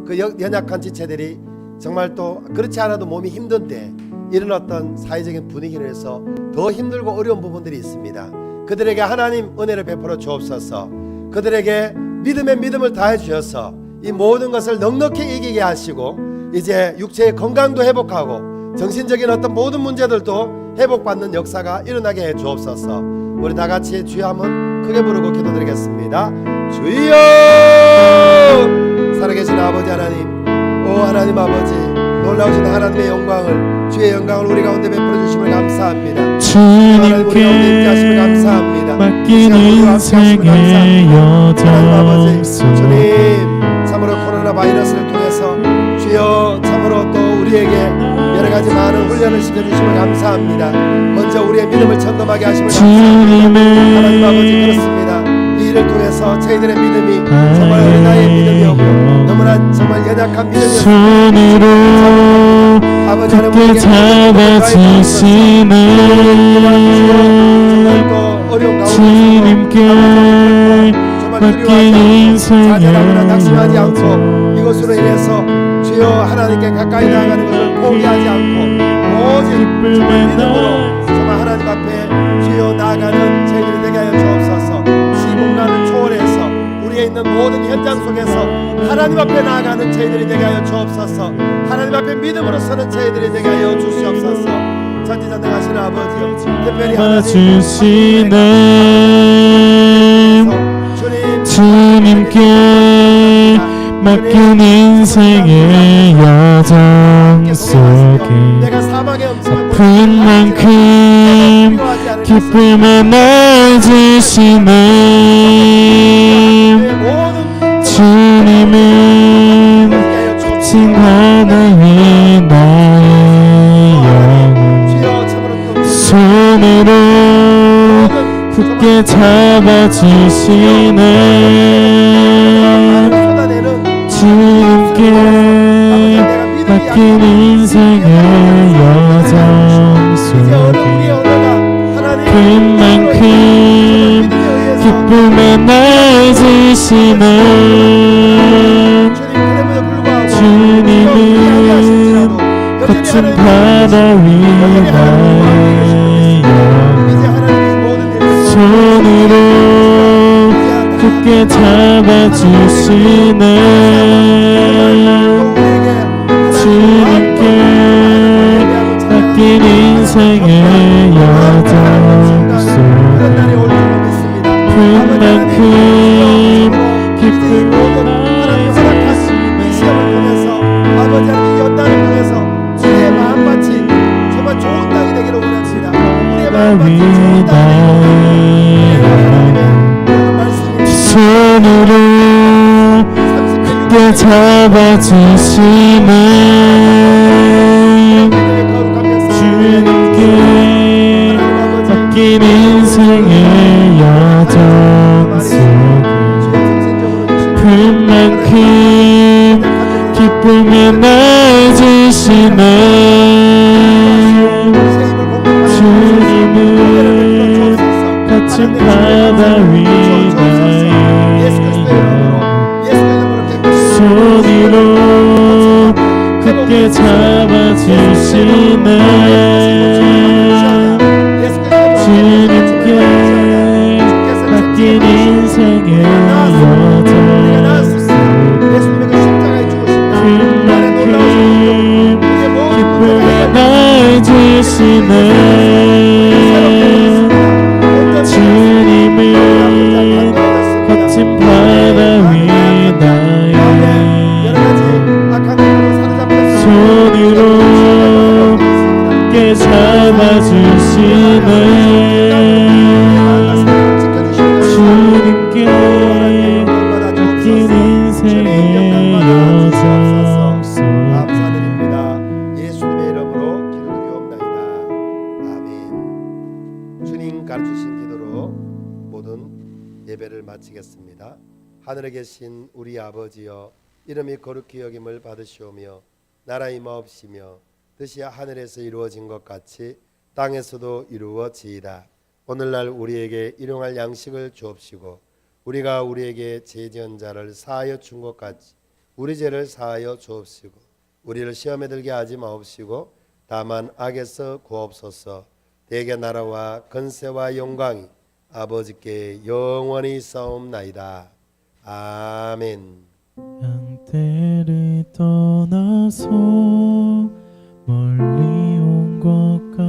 Speaker 2: 그 연약한 지체들이 정말 또 그렇지 않아도 몸이 힘든 때 이런 어떤 사회적인 분위기를 해서 더 힘들고 어려운 부분들이 있습니다. 그들에게 하나님 은혜를 베풀어 주옵소서. 그들에게 믿음의 믿음을 다해 주셔서 이 모든 것을 넉넉히 이기게 하시고 이제 육체의 건강도 회복하고 정신적인 어떤 모든 문제들도 회복받는 역사가 일어나게 해 주옵소서. 우리 다 같이 주여 한번 크게 부르고 기도드리겠습니다. 주여! 살아계신 아버지 하나님, 오 하나님 아버지, 놀라우신 하나님의 영광을, 주의 영광을 우리 가운데 베풀어 주심을 감사합니다.
Speaker 1: 주님께 맡긴 인생의 여정 속
Speaker 2: 주님, 참으로 코로나 바이러스를 통해서 주여 참으로 또 우리에게 여러 가지 많은 훈련을 시켜주심을 감사합니다. 먼저 우리의 믿음을 점검하게 하심을 감사합니다. 하나님 아버지 그렇습니다. 이 일을 통해서 저희들의 믿음이 정말 어린아이의 믿음이었고 너무나 정말 연약한 믿음이었습니다. 아버지 하나님
Speaker 1: 잡아주시는 주님께 맡긴 인생의
Speaker 2: 낙심하지 않고 이것으로 인해서 주여 하나님께 가까이 나아가는 것을 포기하지 않고 오직 정말 믿음으로 정말 하나님 앞에 주여 나아가는 저희들이 되게 하여 주옵소서. 시공간을 초월해서 우리에 있는 모든 현장 속에서 하나님 앞에 나아가는 저희들이 되게 하여 주옵소서. 하나님 앞에 믿음으로 서는 저희들이 되게 하여 주시옵소서. 전지전능하신 아버지 특별히
Speaker 1: 주시는 주님께 맡긴 인생의 여정 속에 큰 만큼 기쁨의 날 주시는 주님은 거친 바다에 나의 영혼 손으로 굳게 잡아주시네 주님께 맡긴 인생의 여정 속에 그만큼 기쁨의 날 주시는 주님은 거친 바다 위 나의 손으로 굳게 잡아주시네 주님께 맡긴 인생의 여정 속에 그만큼 기쁨을
Speaker 2: 아버지 하나님 이 연단을 통해서 우리의 마음밭이 정말 좋은 땅이 되기를 원합니다. 우리의 마음밭이 좋은 땅이
Speaker 1: 손으로 굳게 잡아주시네 주님께 맡긴 인생의 여정 속에 그만큼 기쁨의 날 주시네 주님은 거친 바다 위 나의 손으로 굳게 잡아주시네 주님께 맡긴 인생의 여정 그만큼 기쁨의 날 주시네 주님은 거친 바다 위 나의 손으로 굳게 잡아주시네 주님께 맡긴 인생의 여정 속에
Speaker 2: 감사드립니다. 예수님의 이름으로 기도드리옵나이다. 아멘. 주님 가르치신 기도로 모든 예배를 마치겠습니다. 하늘에 계신 우리 아버지여 이름이 거룩히 여김을 받으시오며 나라 임하옵시며 뜻이 하늘에서 이루어진 것 같이 땅에서도 이루어지이다. 오늘날 우리에게 일용할 양식을 주옵시고 우리가 우리에게 죄 지은 자를 사하여 준 것 같이 우리 죄를 사하여 주옵시고 우리를 시험에 들게 하지 마옵시고 다만 악에서 구하옵소서. 대개 나라와 건세와 영광이 아버지께 영원히 있사옵나이다. 아멘.
Speaker 1: 양떼를 떠나서 멀리 온 것 같아